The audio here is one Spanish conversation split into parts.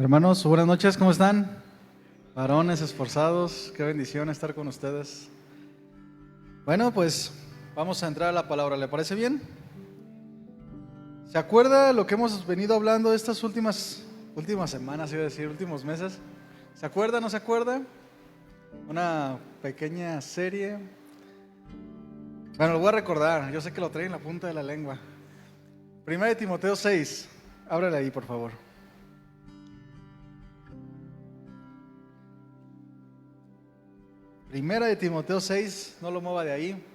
Hermanos, buenas noches, ¿cómo están? Varones esforzados, qué bendición estar con ustedes. Bueno, pues vamos a entrar a la palabra, ¿le parece bien? ¿Se acuerda lo que hemos venido hablando estas últimas semanas, iba a decir, últimos meses? ¿Se acuerda, no se acuerda? Una pequeña serie. Bueno, lo voy a recordar, yo sé que lo trae en la punta de la lengua. Primera de Timoteo 6, ábrele ahí, por favor. Primera de Timoteo 6, no lo mueva de ahí.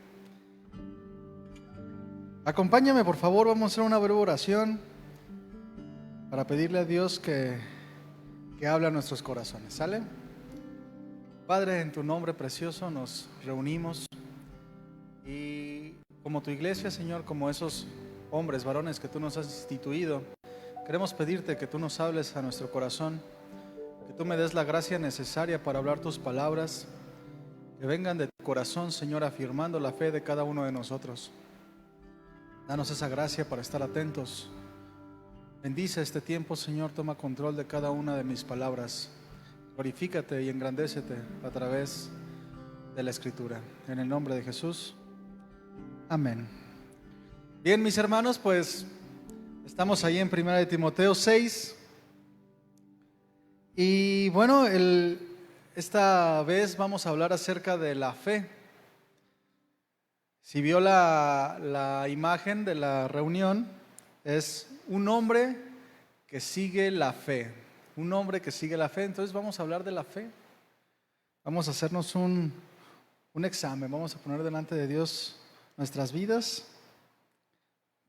Acompáñame, por favor, vamos a hacer una breve oración para pedirle a Dios que hable a nuestros corazones, ¿sale? Padre, en tu nombre precioso nos reunimos y como tu iglesia, Señor, como esos hombres, varones que tú nos has instituido, queremos pedirte que tú nos hables a nuestro corazón, que tú me des la gracia necesaria para hablar tus palabras, que vengan de tu corazón, Señor, afirmando la fe de cada uno de nosotros. Danos esa gracia para estar atentos. Bendice este tiempo, Señor, toma control de cada una de mis palabras. Glorifícate y engrandécete a través de la Escritura. En el nombre de Jesús. Amén. Bien, mis hermanos, pues estamos ahí en 1 de Timoteo 6. Y bueno, esta vez vamos a hablar acerca de la fe. Si vio la imagen de la reunión, es un hombre que sigue la fe. Un hombre que sigue la fe. Entonces vamos a hablar de la fe. Vamos a hacernos un examen. Vamos a poner delante de Dios nuestras vidas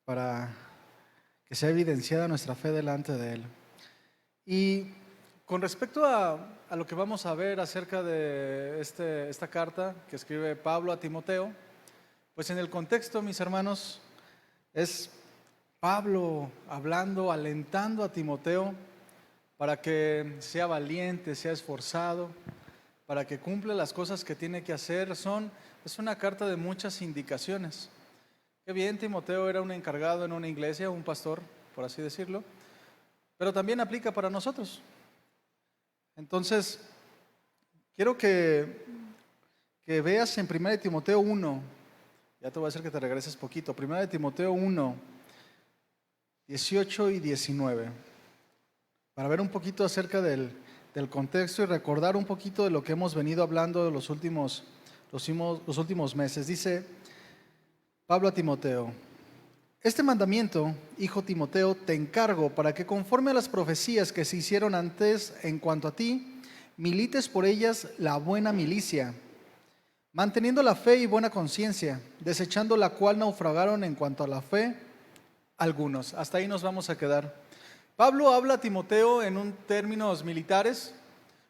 para que sea evidenciada nuestra fe delante de Él. Y con respecto a lo que vamos a ver acerca de esta carta que escribe Pablo a Timoteo, pues en el contexto, mis hermanos, es Pablo hablando, alentando a Timoteo para que sea valiente, sea esforzado, para que cumpla las cosas que tiene que hacer. Es una carta de muchas indicaciones. Qué bien, Timoteo era un encargado en una iglesia, un pastor, por así decirlo, pero también aplica para nosotros. Entonces, quiero que veas en 1 de Timoteo 1, ya te voy a hacer que te regreses poquito, 1 de Timoteo 1, 18 y 19, para ver un poquito acerca del contexto y recordar un poquito de lo que hemos venido hablando los últimos meses. Dice Pablo a Timoteo: este mandamiento, hijo Timoteo, te encargo para que conforme a las profecías que se hicieron antes en cuanto a ti, milites por ellas la buena milicia, manteniendo la fe y buena conciencia, desechando la cual naufragaron en cuanto a la fe algunos. Hasta ahí nos vamos a quedar. Pablo habla a Timoteo en términos militares,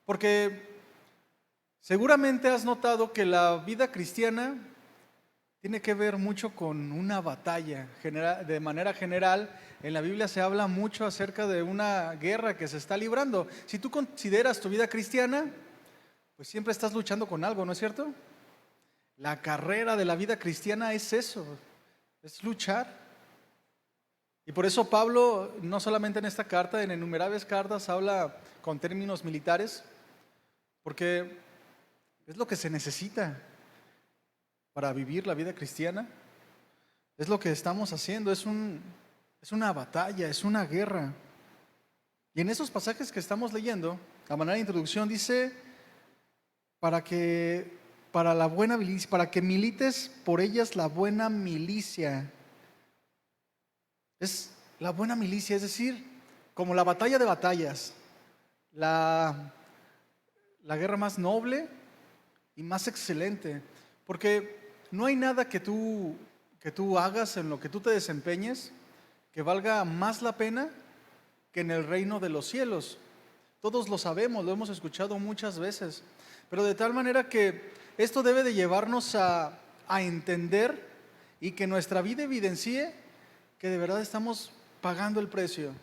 porque seguramente has notado que la vida cristiana tiene que ver mucho con una batalla. De manera general, en la Biblia se habla mucho acerca de una guerra que se está librando. Si tú consideras tu vida cristiana, pues siempre estás luchando con algo, ¿no es cierto? La carrera de la vida cristiana es eso, es luchar. Y por eso Pablo, no solamente en esta carta, en innumerables cartas habla con términos militares, porque es lo que se necesita para vivir la vida cristiana. Es lo que estamos haciendo, es una batalla, es una guerra. Y en esos pasajes que estamos leyendo, a manera de introducción, dice para que milites por ellas la buena milicia. Es la buena milicia, es decir, como la batalla de batallas, la guerra más noble y más excelente, porque no hay nada que tú hagas, en lo que tú te desempeñes, que valga más la pena que en el reino de los cielos. Todos lo sabemos, lo hemos escuchado muchas veces, pero de tal manera que esto debe de llevarnos a entender y que nuestra vida evidencie que de verdad estamos pagando el precio,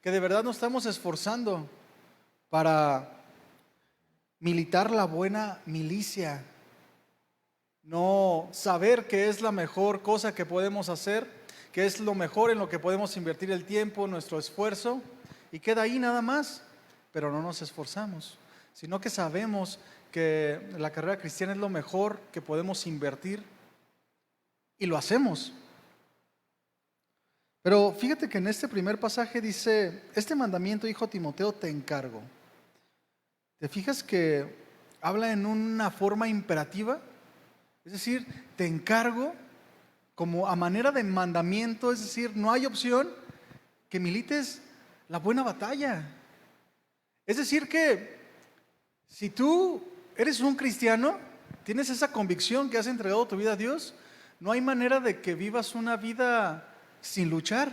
que de verdad nos estamos esforzando para militar la buena milicia. No saber que es la mejor cosa que podemos hacer, que es lo mejor en lo que podemos invertir el tiempo, nuestro esfuerzo, y queda ahí nada más. pero no nos esforzamos, sino que sabemos que la carrera cristiana es lo mejor que podemos invertir y lo hacemos. Pero fíjate que en este primer pasaje dice, este mandamiento, hijo Timoteo, te encargo. ¿Te fijas que habla en una forma imperativa? Es decir, te encargo como a manera de mandamiento, es decir, no hay opción que milites la buena batalla. Es decir que si tú eres un cristiano, tienes esa convicción que has entregado tu vida a Dios, no hay manera de que vivas una vida sin luchar.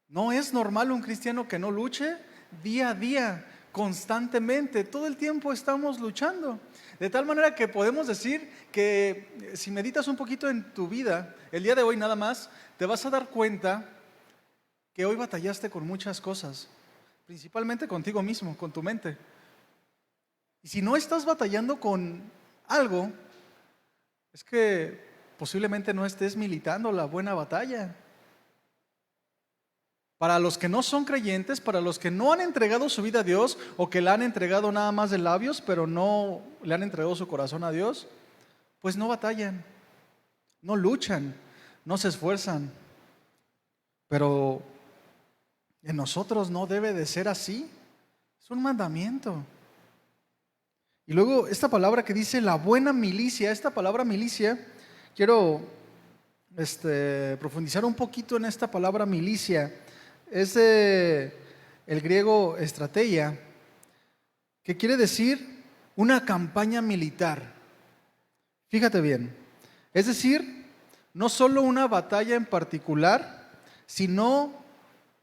No es normal un cristiano que no luche día a día, constantemente, todo el tiempo estamos luchando. De tal manera que podemos decir que si meditas un poquito en tu vida, el día de hoy nada más, te vas a dar cuenta que hoy batallaste con muchas cosas, principalmente contigo mismo, con tu mente. Y si no estás batallando con algo, es que posiblemente no estés militando la buena batalla. Para los que no son creyentes, para los que no han entregado su vida a Dios o que la han entregado nada más de labios, pero no le han entregado su corazón a Dios, pues no batallan, no luchan, no se esfuerzan. Pero en nosotros no debe de ser así. Es un mandamiento. Y luego esta palabra que dice la buena milicia, esta palabra milicia, quiero profundizar un poquito en esta palabra milicia. Es el griego estrategia, que quiere decir una campaña militar. Fíjate bien, es decir, no solo una batalla en particular, sino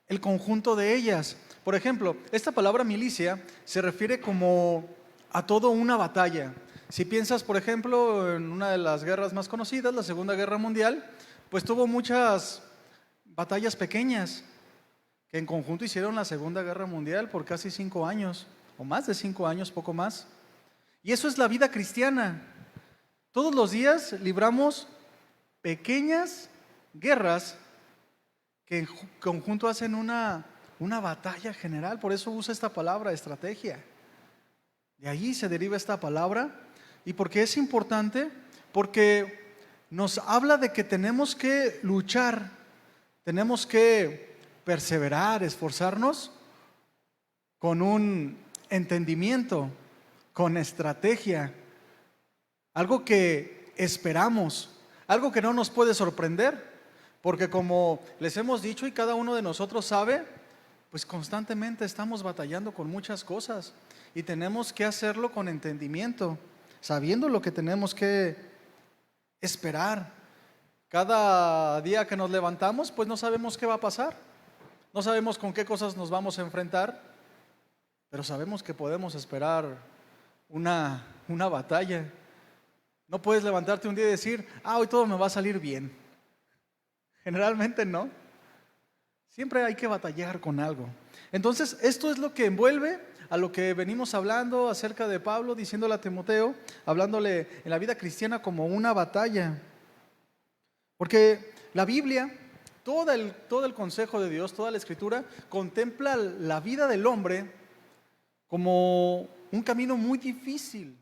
el conjunto de ellas. Por ejemplo, esta palabra milicia se refiere como a toda una batalla. Si piensas, por ejemplo, en una de las guerras más conocidas, la Segunda Guerra Mundial, pues tuvo muchas batallas pequeñas que en conjunto hicieron la Segunda Guerra Mundial por casi 5 años, o más de 5 años, poco más. Y eso es la vida cristiana. Todos los días libramos pequeñas guerras que en conjunto hacen una batalla general. Por eso usa esta palabra, estrategia. De ahí se deriva esta palabra. ¿Y por qué es importante? Porque nos habla de que tenemos que luchar, tenemos que perseverar, esforzarnos con un entendimiento, con estrategia, algo que esperamos, algo que no nos puede sorprender, porque como les hemos dicho y cada uno de nosotros sabe, pues constantemente estamos batallando con muchas cosas y tenemos que hacerlo con entendimiento, sabiendo lo que tenemos que esperar. Cada día que nos levantamos, pues no sabemos qué va a pasar. No sabemos con qué cosas nos vamos a enfrentar, pero sabemos que podemos esperar una batalla. No puedes levantarte un día y decir, hoy todo me va a salir bien. Generalmente no. Siempre hay que batallar con algo. Entonces, esto es lo que envuelve a lo que venimos hablando acerca de Pablo, diciéndole a Timoteo, hablándole en la vida cristiana como una batalla. Porque la Biblia, todo el consejo de Dios, toda la escritura, contempla la vida del hombre como un camino muy difícil.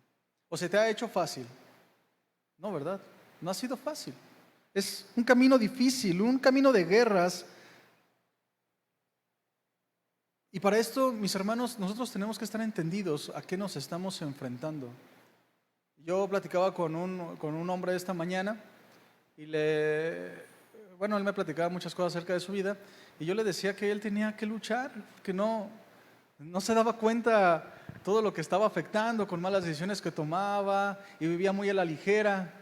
¿O se te ha hecho fácil? No, ¿verdad? No ha sido fácil. Es un camino difícil, un camino de guerras. Y para esto, mis hermanos, nosotros tenemos que estar entendidos a qué nos estamos enfrentando. Yo platicaba con un hombre esta mañana y él me platicaba muchas cosas acerca de su vida y yo le decía que él tenía que luchar, que no se daba cuenta todo lo que estaba afectando con malas decisiones que tomaba y vivía muy a la ligera.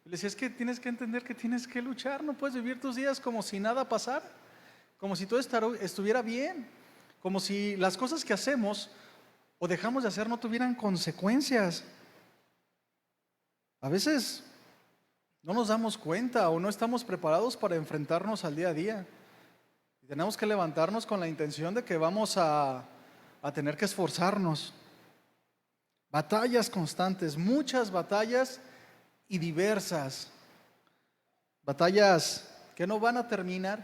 Le decía, es que tienes que entender que tienes que luchar, no puedes vivir tus días como si nada pasara, como si todo estuviera bien, como si las cosas que hacemos o dejamos de hacer no tuvieran consecuencias. A veces no nos damos cuenta o no estamos preparados para enfrentarnos al día a día. Y tenemos que levantarnos con la intención de que vamos a tener que esforzarnos. Batallas constantes, muchas batallas y diversas. Batallas que no van a terminar,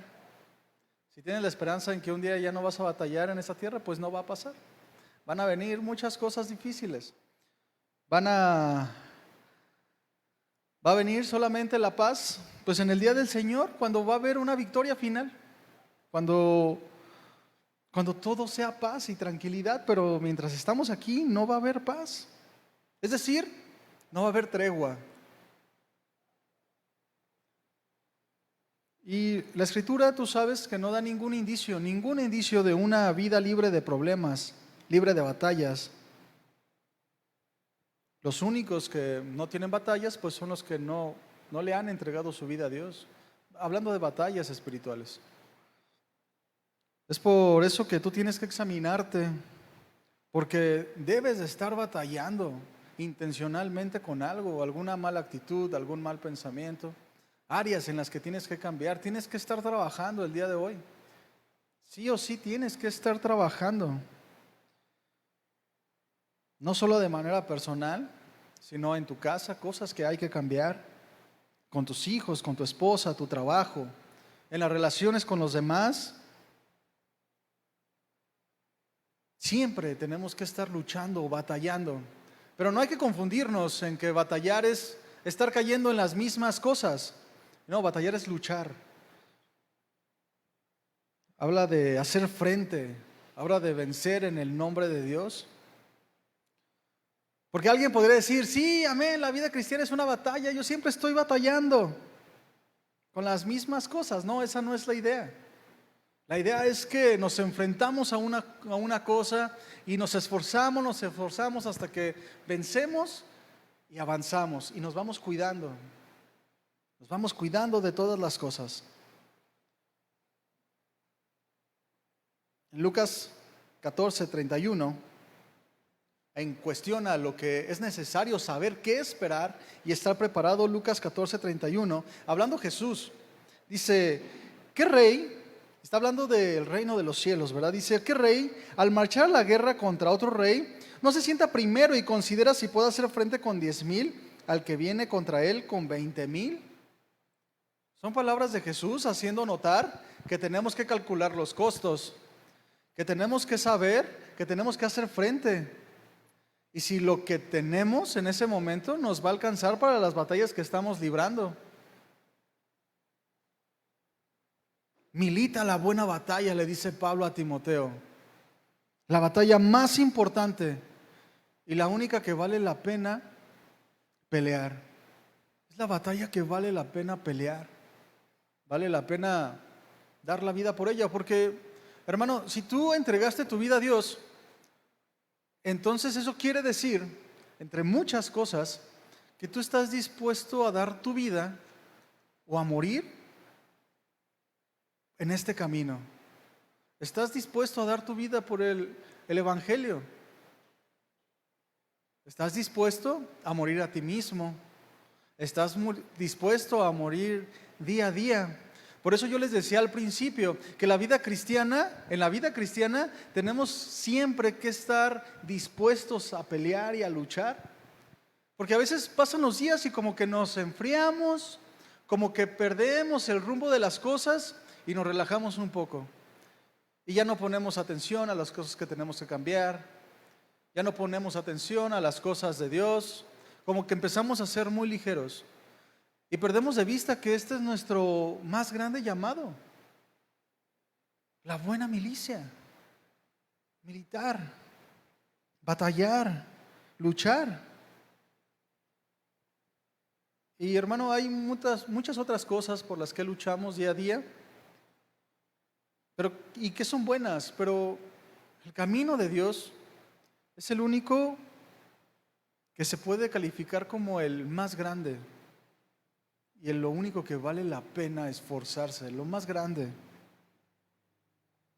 Si tienes la esperanza en que un día ya no vas a batallar en esta tierra, pues no va a pasar. Van a venir muchas cosas difíciles. Va a venir solamente la paz, pues en el día del Señor, cuando va a haber una victoria final, cuando, cuando todo sea paz y tranquilidad, pero mientras estamos aquí no va a haber paz. Es decir, no va a haber tregua. Y la Escritura, tú sabes que no da ningún indicio de una vida libre de problemas, libre de batallas. Los únicos que no tienen batallas, pues son los que no le han entregado su vida a Dios. Hablando de batallas espirituales. Es por eso que tú tienes que examinarte, porque debes de estar batallando intencionalmente con algo, alguna mala actitud, algún mal pensamiento, áreas en las que tienes que cambiar. Tienes que estar trabajando el día de hoy. Sí o sí tienes que estar trabajando. No solo de manera personal, sino en tu casa, cosas que hay que cambiar, con tus hijos, con tu esposa, tu trabajo, en las relaciones con los demás. Siempre tenemos que estar luchando o batallando, pero no hay que confundirnos en que batallar es estar cayendo en las mismas cosas. No, batallar es luchar. Habla de hacer frente, habla de vencer en el nombre de Dios. Porque alguien podría decir, sí, amén, la vida cristiana es una batalla, yo siempre estoy batallando con las mismas cosas. No, esa no es la idea. La idea es que nos enfrentamos a una cosa y nos esforzamos hasta que vencemos y avanzamos y nos vamos cuidando. Nos vamos cuidando de todas las cosas. En Lucas 14:31, en cuestión a lo que es necesario saber qué esperar y estar preparado. Lucas 14:31, hablando Jesús, dice, ¿qué rey? Está hablando del reino de los cielos, ¿verdad? Dice, ¿qué rey al marchar a la guerra contra otro rey no se sienta primero y considera si puede hacer frente con 10,000 al que viene contra él con 20,000? Son palabras de Jesús haciendo notar que tenemos que calcular los costos, que tenemos que saber, que tenemos que hacer frente. Y si lo que tenemos en ese momento nos va a alcanzar para las batallas que estamos librando. Milita la buena batalla, le dice Pablo a Timoteo. La batalla más importante y la única que vale la pena pelear. Es la batalla que vale la pena pelear. Vale la pena dar la vida por ella, porque, hermano, si tú entregaste tu vida a Dios, entonces eso quiere decir, entre muchas cosas, que tú estás dispuesto a dar tu vida o a morir en este camino. Estás dispuesto a dar tu vida por el Evangelio. Estás dispuesto a morir a ti mismo. Estás dispuesto a morir día a día. Por eso yo les decía al principio que en la vida cristiana tenemos siempre que estar dispuestos a pelear y a luchar. Porque a veces pasan los días y como que nos enfriamos, como que perdemos el rumbo de las cosas y nos relajamos un poco. Y ya no ponemos atención a las cosas que tenemos que cambiar. Ya no ponemos atención a las cosas de Dios. Como que empezamos a ser muy ligeros. Y perdemos de vista que este es nuestro más grande llamado. La buena milicia. Militar. Batallar. Luchar. Y hermano, hay muchas otras cosas por las que luchamos día a día. Y que son buenas, pero el camino de Dios es el único que se puede calificar como el más grande y lo único que vale la pena esforzarse, lo más grande.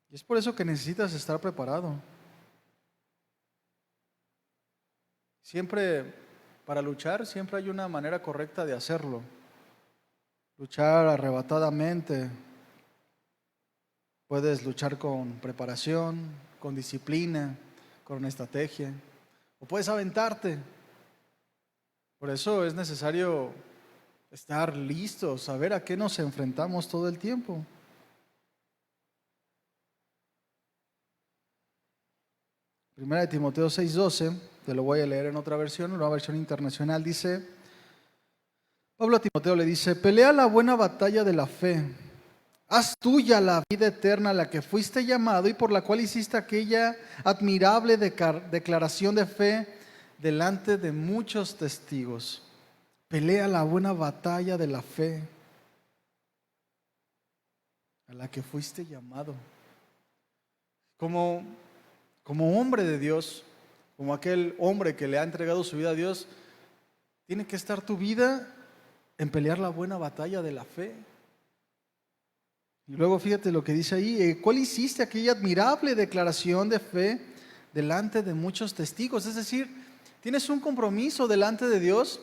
Y es por eso que necesitas estar preparado. Siempre, para luchar, siempre hay una manera correcta de hacerlo. Luchar arrebatadamente. Puedes luchar con preparación, con disciplina, con estrategia, o puedes aventarte. Por eso es necesario estar listos, saber a qué nos enfrentamos todo el tiempo. Primera de Timoteo 6:12, te lo voy a leer en otra versión, una versión internacional. Dice, Pablo a Timoteo le dice: pelea la buena batalla de la fe, haz tuya la vida eterna a la que fuiste llamado y por la cual hiciste aquella admirable declaración de fe delante de muchos testigos. Pelea la buena batalla de la fe a la que fuiste llamado. Como hombre de Dios, como aquel hombre que le ha entregado su vida a Dios, tiene que estar tu vida en pelear la buena batalla de la fe. Y luego fíjate lo que dice ahí: ¿cuál hiciste aquella admirable declaración de fe delante de muchos testigos? Es decir, tienes un compromiso delante de Dios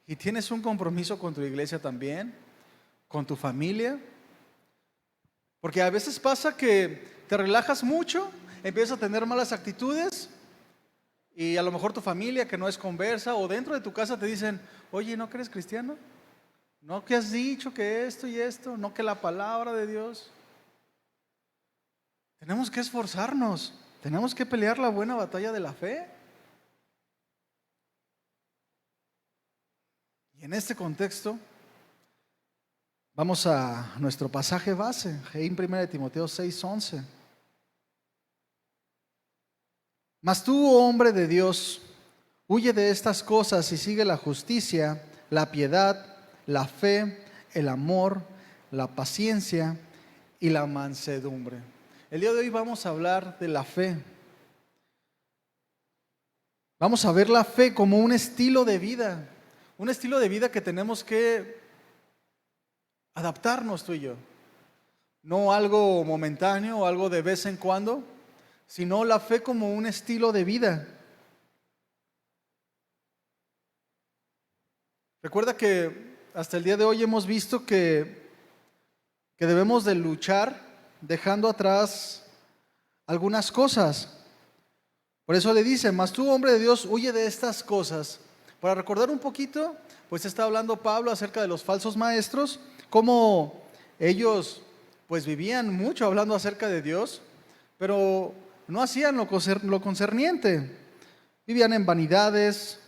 y tienes un compromiso con tu iglesia también, con tu familia. Porque a veces pasa que te relajas mucho, empiezas a tener malas actitudes y a lo mejor tu familia, que no es conversa, o dentro de tu casa te dicen: oye, ¿no que eres cristiano? ¿No que has dicho que esto y esto? ¿No que la palabra de Dios? Tenemos que esforzarnos, tenemos que pelear la buena batalla de la fe. Y en este contexto vamos a nuestro pasaje base, en 1 Timoteo 6:11. Mas tú, oh hombre de Dios, huye de estas cosas y sigue la justicia, la piedad, la fe, el amor, la paciencia y la mansedumbre. El día de hoy vamos a hablar de la fe. Vamos a ver la fe como un estilo de vida que tenemos que adaptarnos tú y yo. No algo momentáneo o algo de vez en cuando, sino la fe como un estilo de vida. Recuerda que hasta el día de hoy hemos visto que debemos de luchar dejando atrás algunas cosas. Por eso le dice: mas tú, hombre de Dios, huye de estas cosas. Para recordar un poquito, pues está hablando Pablo acerca de los falsos maestros, cómo ellos pues vivían mucho hablando acerca de Dios, pero no hacían lo concerniente. Vivían en vanidades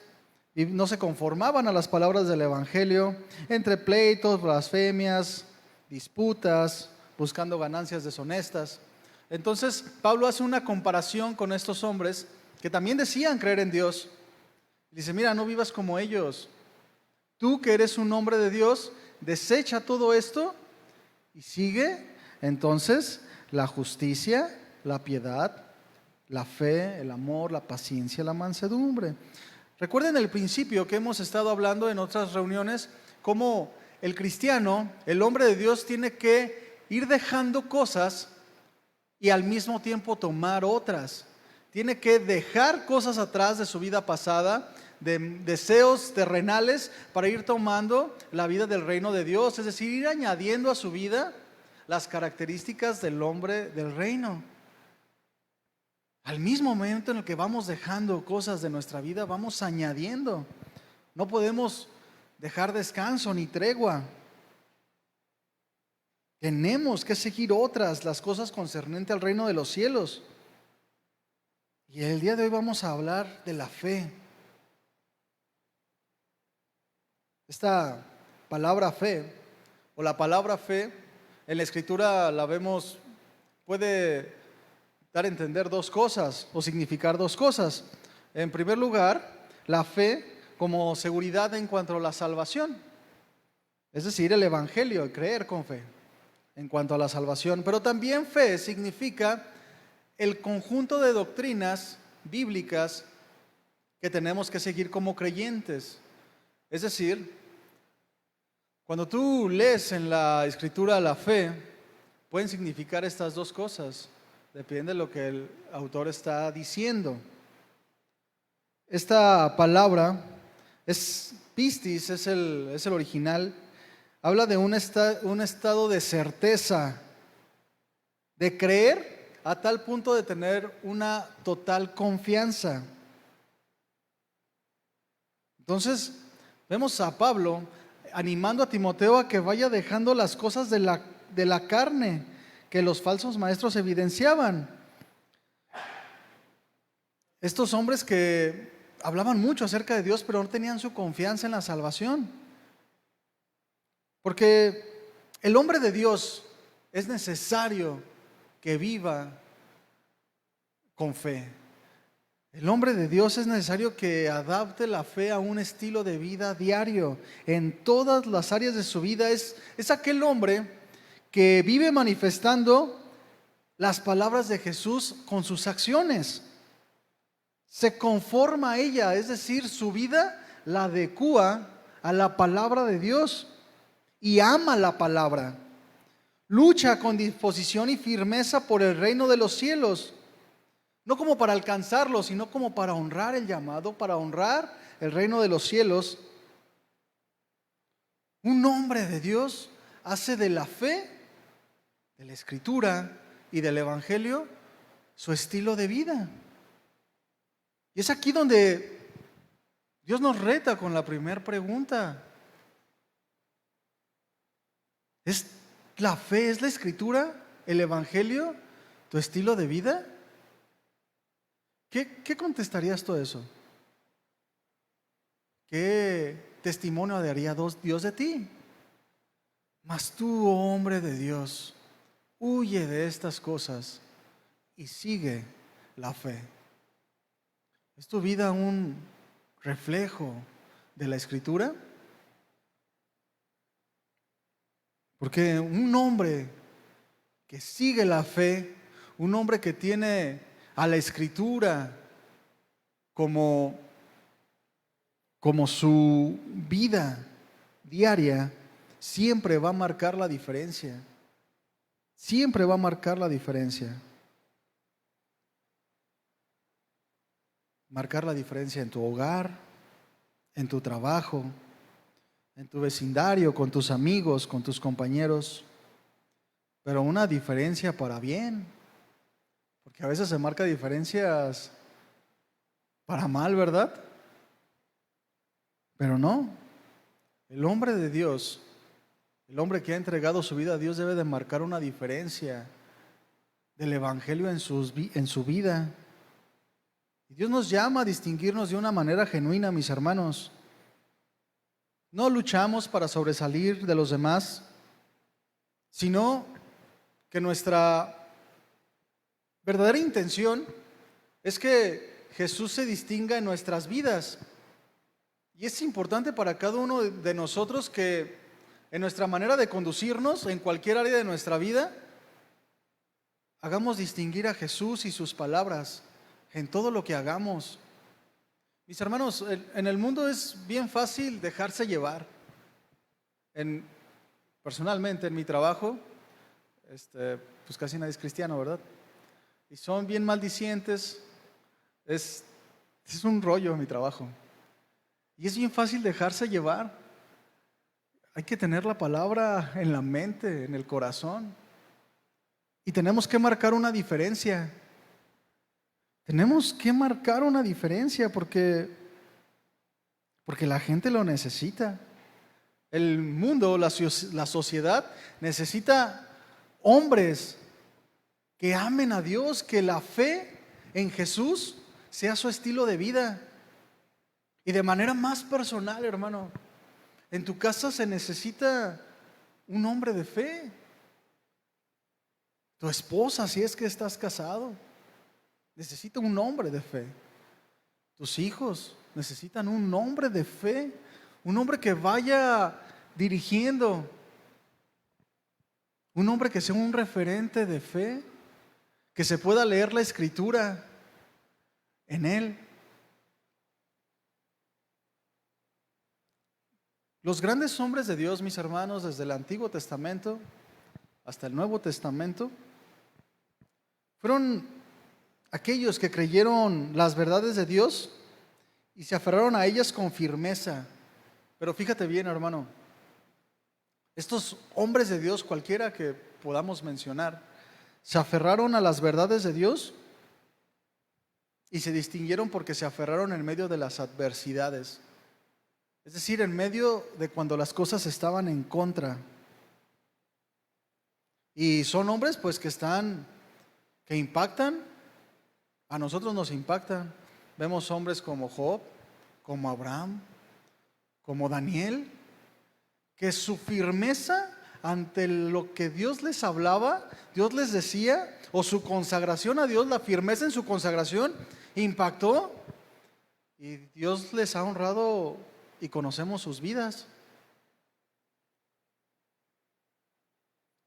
y no se conformaban a las palabras del Evangelio, entre pleitos, blasfemias, disputas, buscando ganancias deshonestas. Entonces Pablo hace una comparación con estos hombres que también decían creer en Dios. Dice: mira, no vivas como ellos. Tú que eres un hombre de Dios, desecha todo esto y sigue entonces la justicia, la piedad, la fe, el amor, la paciencia, la mansedumbre. Recuerden el principio que hemos estado hablando en otras reuniones, cómo el cristiano, el hombre de Dios, tiene que ir dejando cosas y al mismo tiempo tomar otras. Tiene que dejar cosas atrás de su vida pasada, de deseos terrenales, para ir tomando la vida del reino de Dios, es decir, ir añadiendo a su vida las características del hombre del reino. Al mismo momento en el que vamos dejando cosas de nuestra vida, vamos añadiendo. No podemos dejar descanso ni tregua. Tenemos que seguir otras, las cosas concernientes al reino de los cielos. Y el día de hoy vamos a hablar de la fe. Esta palabra fe, o la palabra fe, en la Escritura la vemos, puede dar a entender dos cosas o significar dos cosas. En primer lugar, la fe como seguridad en cuanto a la salvación, es decir, el Evangelio, creer con fe en cuanto a la salvación. Pero también fe significa el conjunto de doctrinas bíblicas que tenemos que seguir como creyentes. Es decir, cuando tú lees en la Escritura la fe, pueden significar estas dos cosas. Depende de lo que el autor está diciendo. Esta palabra es pistis, es el original. Habla de un estado de certeza, de creer a tal punto de tener una total confianza. Entonces, vemos a Pablo animando a Timoteo a que vaya dejando las cosas de la carne que los falsos maestros evidenciaban. Estos hombres que hablaban mucho acerca de Dios, pero no tenían su confianza en la salvación. Porque el hombre de Dios es necesario que viva con fe. El hombre de Dios es necesario que adapte la fe a un estilo de vida diario en todas las áreas de su vida. Es aquel hombre que vive manifestando las palabras de Jesús con sus acciones. Se conforma a ella, es decir, su vida la adecúa a la palabra de Dios y ama la palabra. Lucha con disposición y firmeza por el reino de los cielos. No como para alcanzarlo, sino como para honrar el llamado, para honrar el reino de los cielos. Un hombre de Dios hace de la fe, de la escritura y del evangelio su estilo de vida. Y es aquí donde Dios nos reta con la primera pregunta. ¿Es la fe, es la escritura, el evangelio, tu estilo de vida? ¿Qué contestarías tú a eso? ¿Qué testimonio daría Dios de ti? Mas tú, oh hombre de Dios, huye de estas cosas y sigue la fe. ¿Es tu vida un reflejo de la escritura? Porque un hombre que sigue la fe, un hombre que tiene a la escritura como su vida diaria, siempre va a marcar la diferencia. Siempre va a marcar la diferencia. Marcar la diferencia en tu hogar, en tu trabajo, en tu vecindario, con tus amigos, con tus compañeros. Pero una diferencia para bien. Porque a veces se marca diferencias para mal, ¿verdad? Pero no. El hombre de Dios, el hombre que ha entregado su vida a Dios debe de marcar una diferencia del evangelio en su vida. Y Dios nos llama a distinguirnos de una manera genuina, mis hermanos. No luchamos para sobresalir de los demás, sino que nuestra verdadera intención es que Jesús se distinga en nuestras vidas. Y es importante para cada uno de nosotros que en nuestra manera de conducirnos, en cualquier área de nuestra vida, hagamos distinguir a Jesús y sus palabras en todo lo que hagamos. Mis hermanos, en el mundo es bien fácil dejarse llevar. Personalmente, en mi trabajo, pues casi nadie es cristiano, ¿verdad? Y son bien maldicientes. Es un rollo mi trabajo. Y es bien fácil dejarse llevar. Hay que tener la palabra en la mente, en el corazón. Y tenemos que marcar una diferencia. Tenemos que marcar una diferencia porque la gente lo necesita. El mundo, la sociedad necesita hombres que amen a Dios, que la fe en Jesús sea su estilo de vida. Y de manera más personal, hermano, en tu casa se necesita un hombre de fe. Tu esposa, si es que estás casado, necesita un hombre de fe. Tus hijos necesitan un hombre de fe, un hombre que vaya dirigiendo, un hombre que sea un referente de fe, que se pueda leer la escritura en él. Los grandes hombres de Dios, mis hermanos, desde el Antiguo Testamento hasta el Nuevo Testamento, fueron aquellos que creyeron las verdades de Dios y se aferraron a ellas con firmeza. Pero fíjate bien, hermano, estos hombres de Dios, cualquiera que podamos mencionar, se aferraron a las verdades de Dios y se distinguieron porque se aferraron en medio de las adversidades. Es decir, en medio de cuando las cosas estaban en contra. Y son hombres pues que impactan, a nosotros nos impactan. Vemos hombres como Job, como Abraham, como Daniel, que su firmeza ante lo que Dios les hablaba, Dios les decía, o su consagración a Dios, la firmeza en su consagración, impactó y Dios les ha honrado y conocemos sus vidas.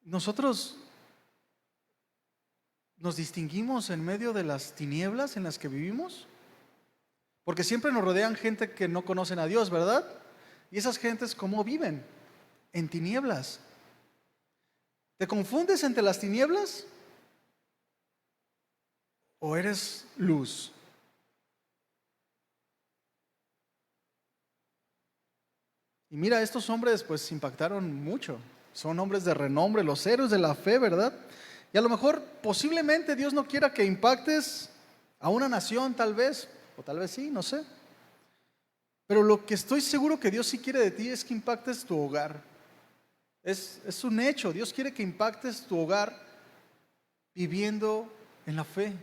Nosotros nos distinguimos en medio de las tinieblas en las que vivimos, porque siempre nos rodean gente que no conocen a Dios, ¿verdad? Y esas gentes, ¿cómo viven? En tinieblas. ¿Te confundes entre las tinieblas o eres luz? Y mira, estos hombres pues impactaron mucho. Son hombres de renombre, los héroes de la fe, ¿verdad? Y a lo mejor posiblemente Dios no quiera que impactes a una nación, tal vez, o tal vez sí, no sé. Pero lo que estoy seguro que Dios sí quiere de ti es que impactes tu hogar. Es un hecho, Dios quiere que impactes tu hogar viviendo en la fe.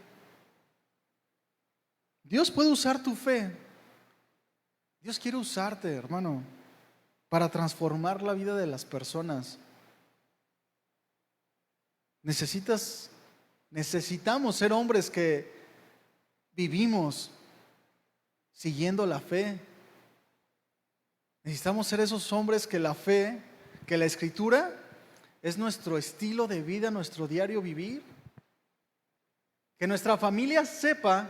Dios puede usar tu fe. Dios quiere usarte, hermano, para transformar la vida de las personas. Necesitamos ser hombres que vivimos siguiendo la fe. Necesitamos ser esos hombres que la fe, que la escritura es nuestro estilo de vida, nuestro diario vivir. Que nuestra familia sepa,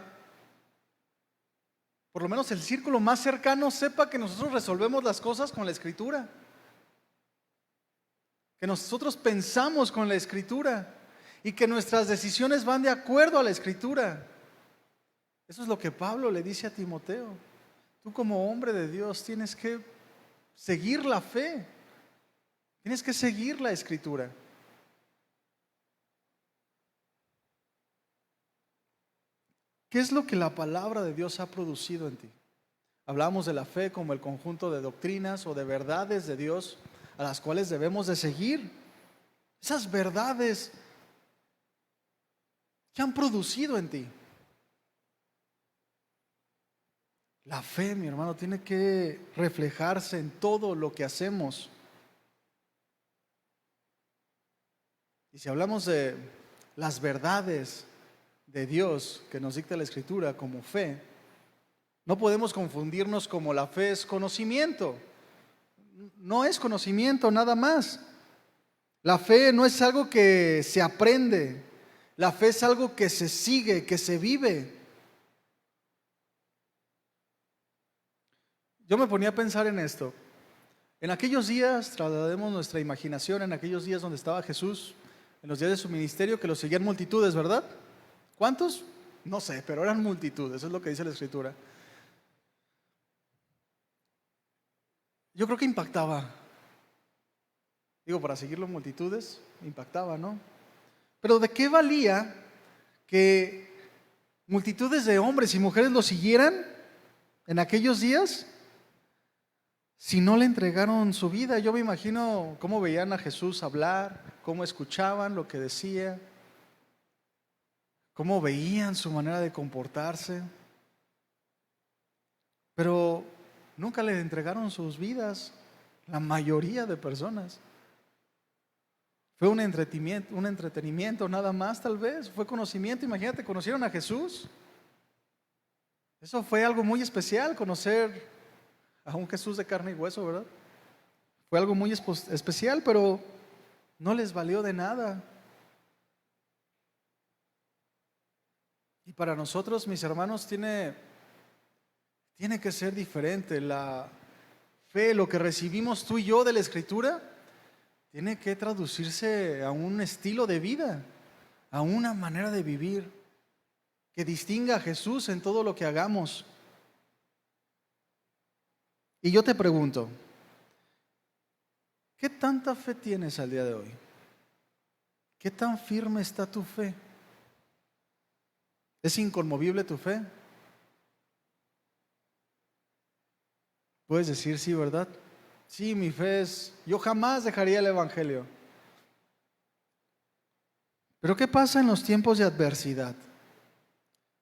por lo menos el círculo más cercano sepa que nosotros resolvemos las cosas con la escritura. Que nosotros pensamos con la escritura y que nuestras decisiones van de acuerdo a la escritura. Eso es lo que Pablo le dice a Timoteo. Tú como hombre de Dios tienes que seguir la fe. Tienes que seguir la escritura. ¿Qué es lo que la palabra de Dios ha producido en ti? Hablamos de la fe como el conjunto de doctrinas o de verdades de Dios a las cuales debemos de seguir. Esas verdades que han producido en ti. La fe, mi hermano, tiene que reflejarse en todo lo que hacemos. Y si hablamos de las verdades de Dios que nos dicta la Escritura como fe, no podemos confundirnos como la fe es conocimiento. No es conocimiento nada más. La fe no es algo que se aprende. La fe es algo que se sigue, que se vive. Yo me ponía a pensar en esto. En aquellos días, traslademos nuestra imaginación en aquellos días donde estaba Jesús, en los días de su ministerio, que lo seguían multitudes, ¿verdad? ¿Cuántos? No sé, pero eran multitudes, eso es lo que dice la Escritura. Yo creo que impactaba. Digo, para seguirlo multitudes, impactaba, ¿no? Pero ¿de qué valía que multitudes de hombres y mujeres lo siguieran en aquellos días si no le entregaron su vida? Yo me imagino cómo veían a Jesús hablar, cómo escuchaban lo que decía, cómo veían su manera de comportarse, pero nunca le entregaron sus vidas, la mayoría de personas. Fue un entretenimiento nada más, tal vez, fue conocimiento. Imagínate, conocieron a Jesús. Eso fue algo muy especial, conocer a un Jesús de carne y hueso, ¿verdad? Fue algo muy especial, pero no les valió de nada. Y para nosotros, mis hermanos, tiene que ser diferente. La fe, lo que recibimos tú y yo de la Escritura, tiene que traducirse a un estilo de vida, a una manera de vivir que distinga a Jesús en todo lo que hagamos. Y yo te pregunto, ¿qué tanta fe tienes al día de hoy? ¿Qué tan firme está tu fe? ¿Es inconmovible tu fe? Puedes decir sí, ¿verdad? Sí, mi fe es, yo jamás dejaría el Evangelio. Pero ¿qué pasa en los tiempos de adversidad?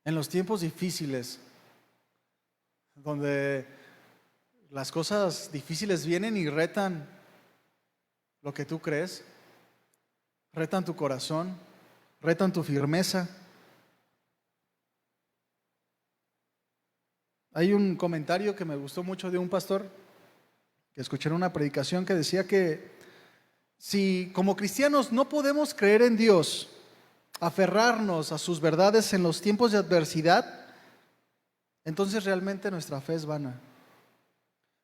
En los tiempos difíciles. donde las cosas difíciles vienen y retan lo que tú crees, retan tu corazón, retan tu firmeza. Hay un comentario que me gustó mucho de un pastor que escuché en una predicación que decía que si como cristianos no podemos creer en Dios, aferrarnos a sus verdades en los tiempos de adversidad, entonces realmente nuestra fe es vana.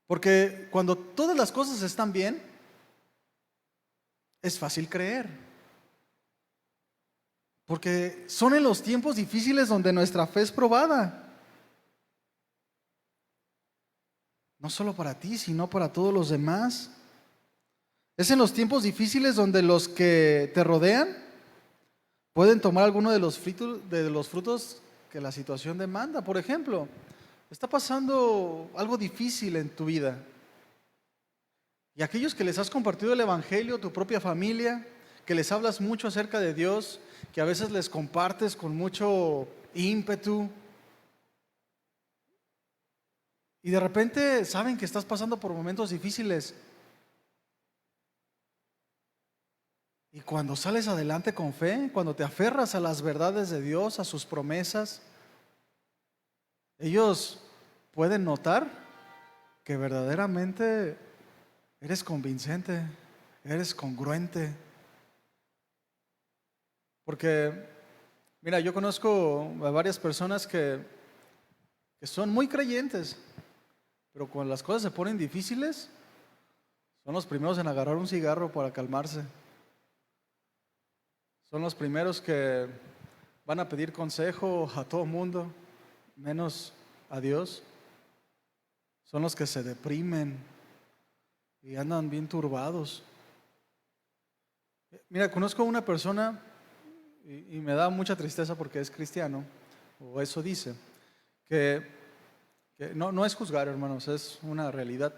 Porque cuando todas las cosas están bien, es fácil creer. Porque son en los tiempos difíciles donde nuestra fe es probada. No solo para ti, sino para todos los demás. Es en los tiempos difíciles donde los que te rodean pueden tomar alguno de los frutos que la situación demanda. Por ejemplo, está pasando algo difícil en tu vida. Y aquellos que les has compartido el Evangelio, tu propia familia, que les hablas mucho acerca de Dios, que a veces les compartes con mucho ímpetu, y de repente saben que estás pasando por momentos difíciles. Y cuando sales adelante con fe, cuando te aferras a las verdades de Dios, a sus promesas, ellos pueden notar que verdaderamente eres convincente, eres congruente. Porque, mira, yo conozco a varias personas que son muy creyentes, pero cuando las cosas se ponen difíciles, son los primeros en agarrar un cigarro para calmarse. Son los primeros que van a pedir consejo a todo mundo, menos a Dios. Son los que se deprimen y andan bien turbados. Mira, conozco a una persona y me da mucha tristeza porque es cristiano, o eso dice, que no es juzgar, hermanos, es una realidad.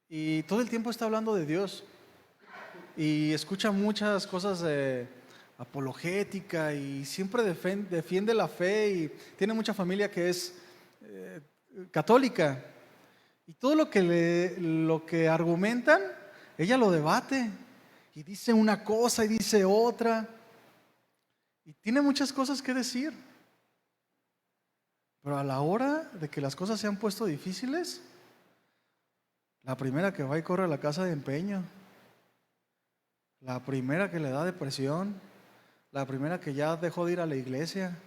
Y todo el tiempo está hablando de Dios y escucha muchas cosas de apologética y siempre defiende la fe y tiene mucha familia que es católica. Y todo lo que argumentan, ella lo debate y dice una cosa y dice otra. Y tiene muchas cosas que decir. Pero a la hora de que las cosas se han puesto difíciles, la primera que va y corre a la casa de empeño, la primera que le da depresión, la primera que ya dejó de ir a la iglesia.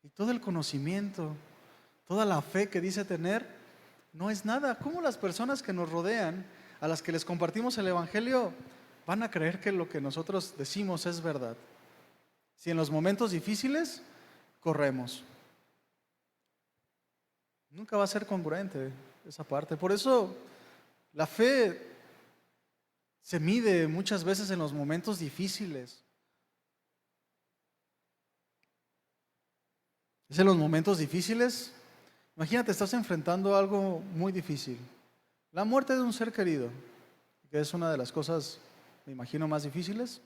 Y todo el conocimiento, toda la fe que dice tener, no es nada. ¿Cómo las personas que nos rodean, a las que les compartimos el Evangelio, van a creer que lo que nosotros decimos es verdad? Si en los momentos difíciles corremos, nunca va a ser congruente esa parte. Por eso la fe se mide muchas veces en los momentos difíciles. Es en los momentos difíciles. Imagínate, estás enfrentando algo muy difícil. La muerte de un ser querido, que es una de las cosas, me imagino, más difíciles.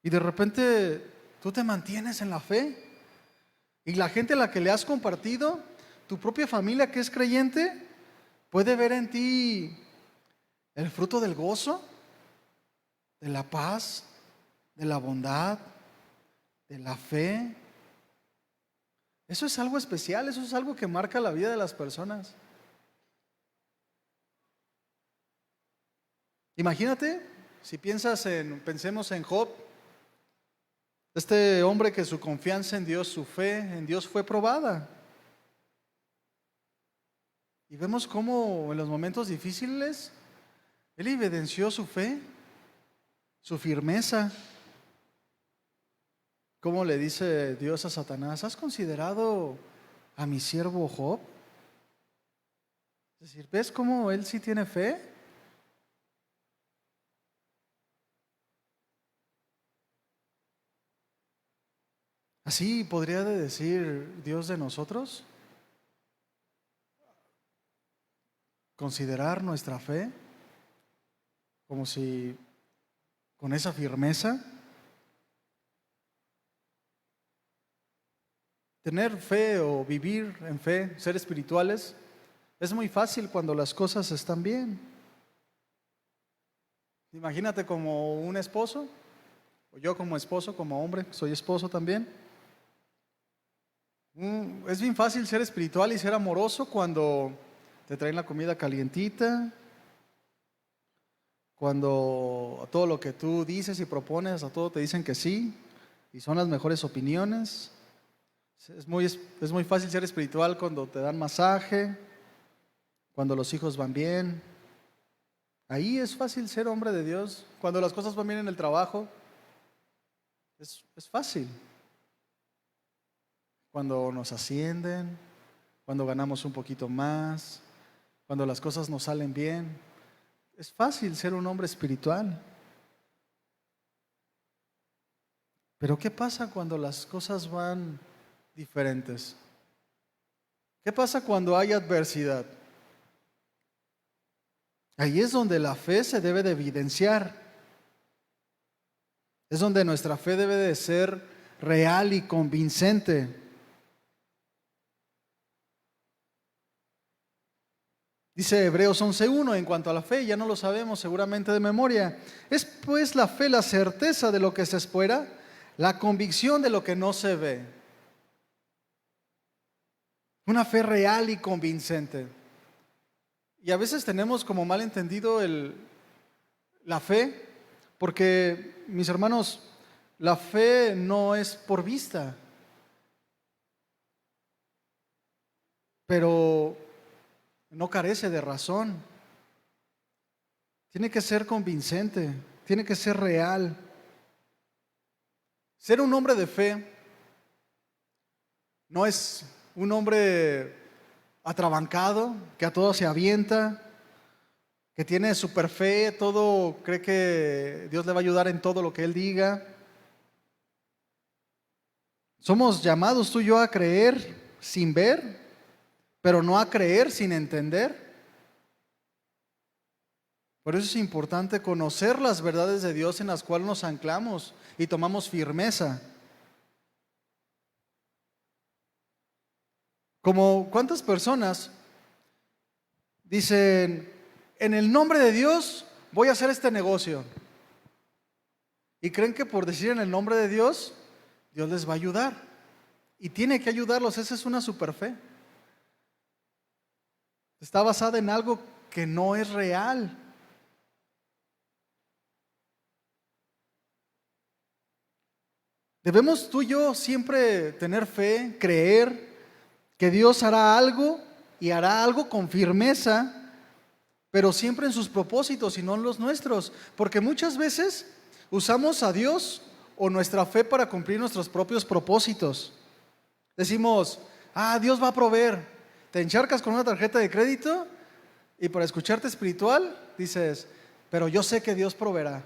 Y de repente tú te mantienes en la fe. Y la gente a la que le has compartido, tu propia familia que es creyente, puede ver en ti el fruto del gozo, de la paz, de la bondad, de la fe. Eso es algo especial, eso es algo que marca la vida de las personas. Imagínate, si pensemos en Job, este hombre que su confianza en Dios, su fe en Dios fue probada. Y vemos cómo en los momentos difíciles él evidenció su fe, su firmeza. ¿Cómo le dice Dios a Satanás? ¿Has considerado a mi siervo Job? Es decir, ¿ves cómo él sí tiene fe? Así podría decir Dios de nosotros, considerar nuestra fe como si con esa firmeza. tener fe o vivir en fe, ser espirituales, es muy fácil cuando las cosas están bien. Imagínate como un esposo, o yo como esposo, como hombre, soy esposo también. Es bien fácil ser espiritual y ser amoroso cuando te traen la comida calientita, cuando a todo lo que tú dices y propones, a todo te dicen que sí, y son las mejores opiniones. Es muy fácil ser espiritual cuando te dan masaje, cuando los hijos van bien. Ahí es fácil ser hombre de Dios. Cuando las cosas van bien en el trabajo, es fácil. Cuando nos ascienden, cuando ganamos un poquito más, cuando las cosas nos salen bien, es fácil ser un hombre espiritual. Pero ¿qué pasa cuando las cosas van diferentes? ¿Qué pasa cuando hay adversidad? Ahí es donde la fe se debe de evidenciar. Es donde nuestra fe debe de ser real y convincente. Dice Hebreos 11:1 en cuanto a la fe, ya no lo sabemos seguramente de memoria. Es pues la fe la certeza de lo que se espera, la convicción de lo que no se ve. Una fe real y convincente. Y a veces tenemos como mal entendido la fe, porque mis hermanos, la fe no es por vista, pero no carece de razón. Tiene que ser convincente, tiene que ser real. Ser un hombre de fe no es un hombre atrabancado, que a todo se avienta, que tiene super fe, todo cree que Dios le va a ayudar en todo lo que Él diga. Somos llamados tú y yo a creer sin ver, pero no a creer sin entender. Por eso es importante conocer las verdades de Dios en las cuales nos anclamos y tomamos firmeza. Como cuántas personas dicen, en el nombre de Dios voy a hacer este negocio. Y creen que por decir en el nombre de Dios, Dios les va a ayudar. Y tiene que ayudarlos, esa es una superfe. Está basada en algo que no es real. Debemos tú y yo siempre tener fe, creer que Dios hará algo y hará algo con firmeza, pero siempre en sus propósitos y no en los nuestros, porque muchas veces usamos a Dios o nuestra fe para cumplir nuestros propios propósitos. Decimos, Dios va a proveer. Te encharcas con una tarjeta de crédito y para escucharte espiritual dices, pero yo sé que Dios proveerá.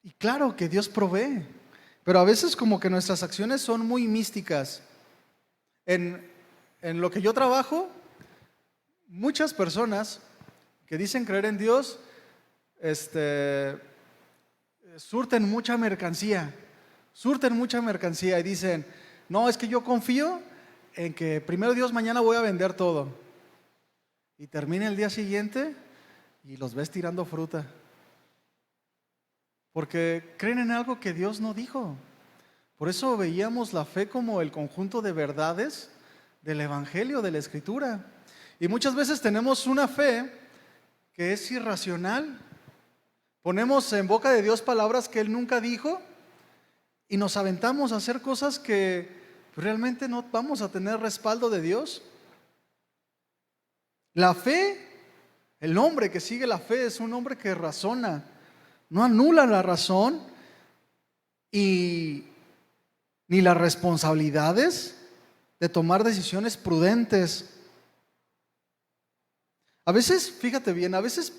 Y claro que Dios provee, pero a veces como que nuestras acciones son muy místicas. En lo que yo trabajo, muchas personas que dicen creer en Dios, surten mucha mercancía y dicen, no, es que yo confío en que primero Dios mañana voy a vender todo. Y termina el día siguiente y los ves tirando fruta. Porque creen en algo que Dios no dijo. Por eso veíamos la fe como el conjunto de verdades del Evangelio, de la Escritura. Y muchas veces tenemos una fe que es irracional. Ponemos en boca de Dios palabras que Él nunca dijo y nos aventamos a hacer cosas que realmente no vamos a tener respaldo de Dios. La fe, el hombre que sigue la fe es un hombre que razona, no anula la razón y ni las responsabilidades de tomar decisiones prudentes. A veces, fíjate bien, a veces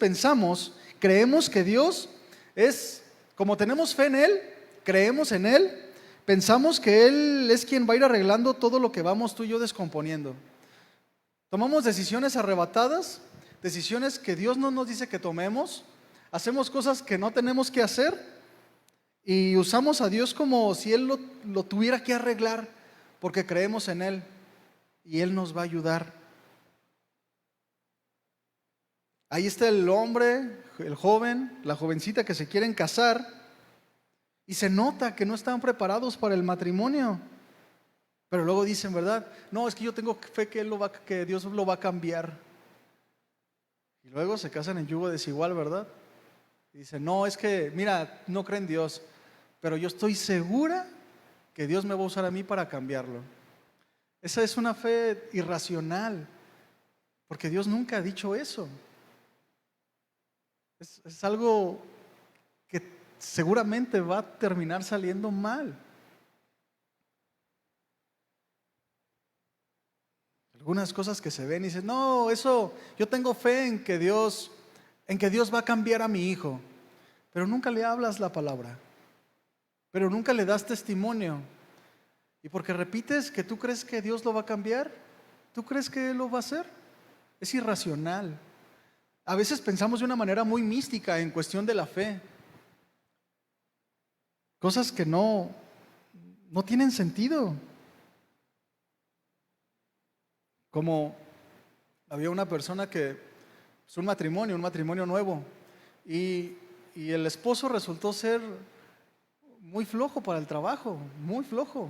creemos que Dios es, como tenemos fe en Él, creemos en Él, pensamos que Él es quien va a ir arreglando todo lo que vamos tú y yo descomponiendo. Tomamos decisiones arrebatadas, decisiones que Dios no nos dice que tomemos, hacemos cosas que no tenemos que hacer Y usamos a Dios como si Él lo tuviera que arreglar, porque creemos en Él y Él nos va a ayudar. Ahí está el hombre, el joven, la jovencita que se quieren casar y se nota que no están preparados para el matrimonio. Pero luego dicen, ¿verdad? No, es que yo tengo fe que que Dios lo va a cambiar. Y luego se casan en yugo desigual, ¿verdad? Y dicen, no, es que, mira, no creen en Dios, pero yo estoy segura que Dios me va a usar a mí para cambiarlo. Esa es una fe irracional, porque Dios nunca ha dicho eso. Es algo que seguramente va a terminar saliendo mal. Algunas cosas que se ven y dicen, no, eso, yo tengo fe en que Dios va a cambiar a mi hijo, pero nunca le hablas la palabra, pero nunca le das testimonio. Y porque repites que tú crees que Dios lo va a cambiar, ¿tú crees que Él lo va a hacer? Es irracional. A veces pensamos de una manera muy mística en cuestión de la fe. Cosas que no tienen sentido. Como había una persona que es un matrimonio nuevo, y el esposo resultó ser muy flojo para el trabajo, muy flojo.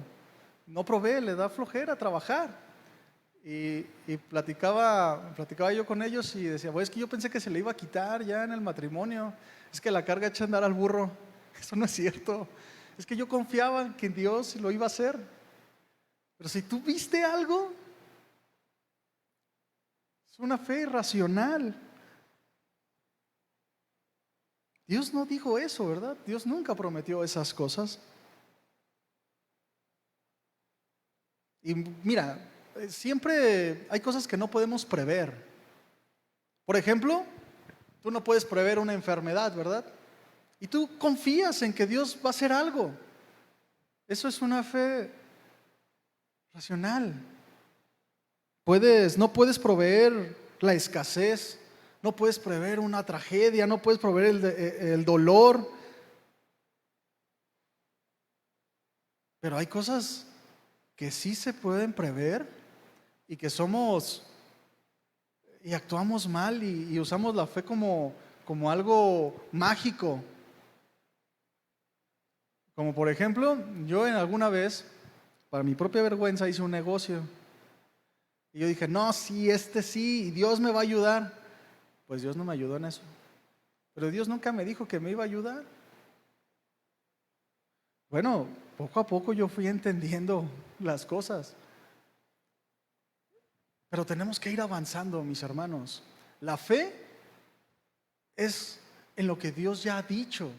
No provee, le da flojera trabajar. Y platicaba yo con ellos y decía, pues es que yo pensé que se le iba a quitar ya en el matrimonio. Es que la carga echa a andar al burro. Eso no es cierto. Es que yo confiaba en que Dios lo iba a hacer. Pero si tú viste algo, es una fe irracional. Dios no dijo eso, ¿verdad? Dios nunca prometió esas cosas. Y mira, siempre hay cosas que no podemos prever. Por ejemplo, tú no puedes prever una enfermedad, ¿verdad? Y tú confías en que Dios va a hacer algo. Eso es una fe racional. No puedes proveer la escasez, no puedes prever una tragedia, no puedes prever el dolor. Pero hay cosas que sí se pueden prever y que actuamos mal y usamos la fe como algo mágico. Como por ejemplo, yo en alguna vez, para mi propia vergüenza, hice un negocio. Y yo dije, no, sí, sí, y Dios me va a ayudar. Pues Dios no me ayudó en eso. Pero Dios nunca me dijo que me iba a ayudar. Bueno, poco a poco yo fui entendiendo las cosas. Pero tenemos que ir avanzando, mis hermanos. La fe es en lo que Dios ya ha dicho.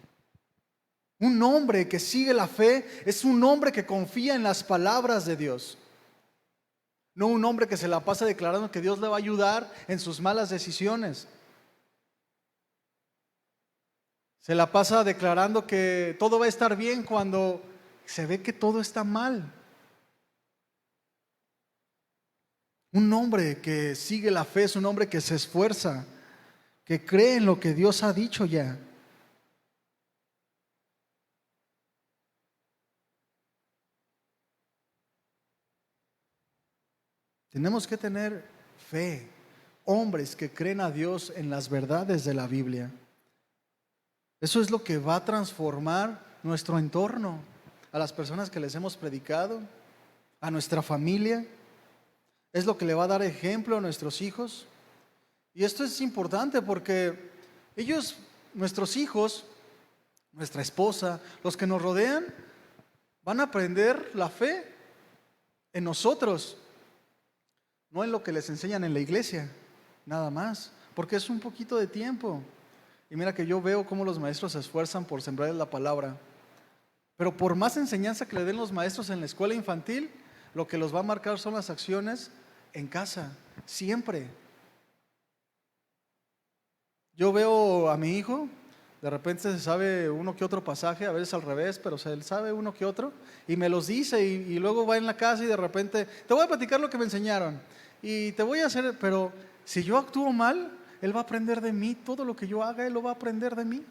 Un hombre que sigue la fe es un hombre que confía en las palabras de Dios. No un hombre que se la pasa declarando que Dios le va a ayudar en sus malas decisiones. Se la pasa declarando que todo va a estar bien cuando se ve que todo está mal. Un hombre que sigue la fe es un hombre que se esfuerza, que cree en lo que Dios ha dicho ya. Tenemos que tener fe, hombres que creen a Dios en las verdades de la Biblia. Eso es lo que va a transformar nuestro entorno, a las personas que les hemos predicado, a nuestra familia. Es lo que le va a dar ejemplo a nuestros hijos. Y esto es importante porque ellos, nuestros hijos, nuestra esposa, los que nos rodean, van a aprender la fe en nosotros, no en lo que les enseñan en la iglesia, nada más, porque es un poquito de tiempo. Y mira que yo veo cómo los maestros se esfuerzan por sembrar la palabra, pero por más enseñanza que le den los maestros en la escuela infantil, lo que los va a marcar son las acciones en casa, siempre. Yo veo a mi hijo, de repente se sabe uno que otro pasaje, a veces al revés, pero se sabe uno que otro, y me los dice, y luego va en la casa y de repente, te voy a platicar lo que me enseñaron, y te voy a hacer, pero si yo actúo mal, él va a aprender de mí, todo lo que yo haga, él lo va a aprender de mí.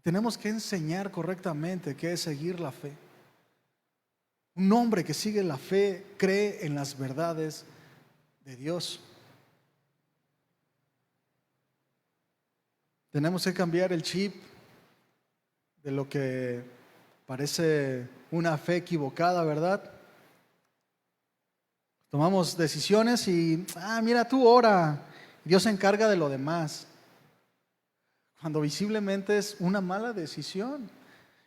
tenemos que enseñar correctamente qué es seguir la fe. Un hombre que sigue la fe cree en las verdades de Dios. Tenemos que cambiar el chip de lo que parece una fe equivocada, ¿verdad? Tomamos decisiones y, mira, tú ora, Dios se encarga de lo demás. Cuando visiblemente es una mala decisión.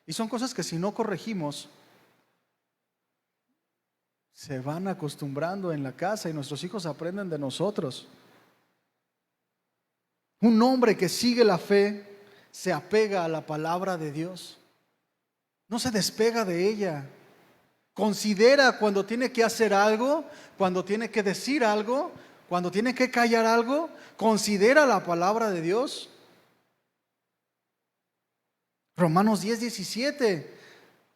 Y son cosas que si no corregimos, se van acostumbrando en la casa y nuestros hijos aprenden de nosotros. Un hombre que sigue la fe se apega a la palabra de Dios. No se despega de ella. Considera cuando tiene que hacer algo, cuando tiene que decir algo, cuando tiene que callar algo. Considera la palabra de Dios. Romanos 10:17.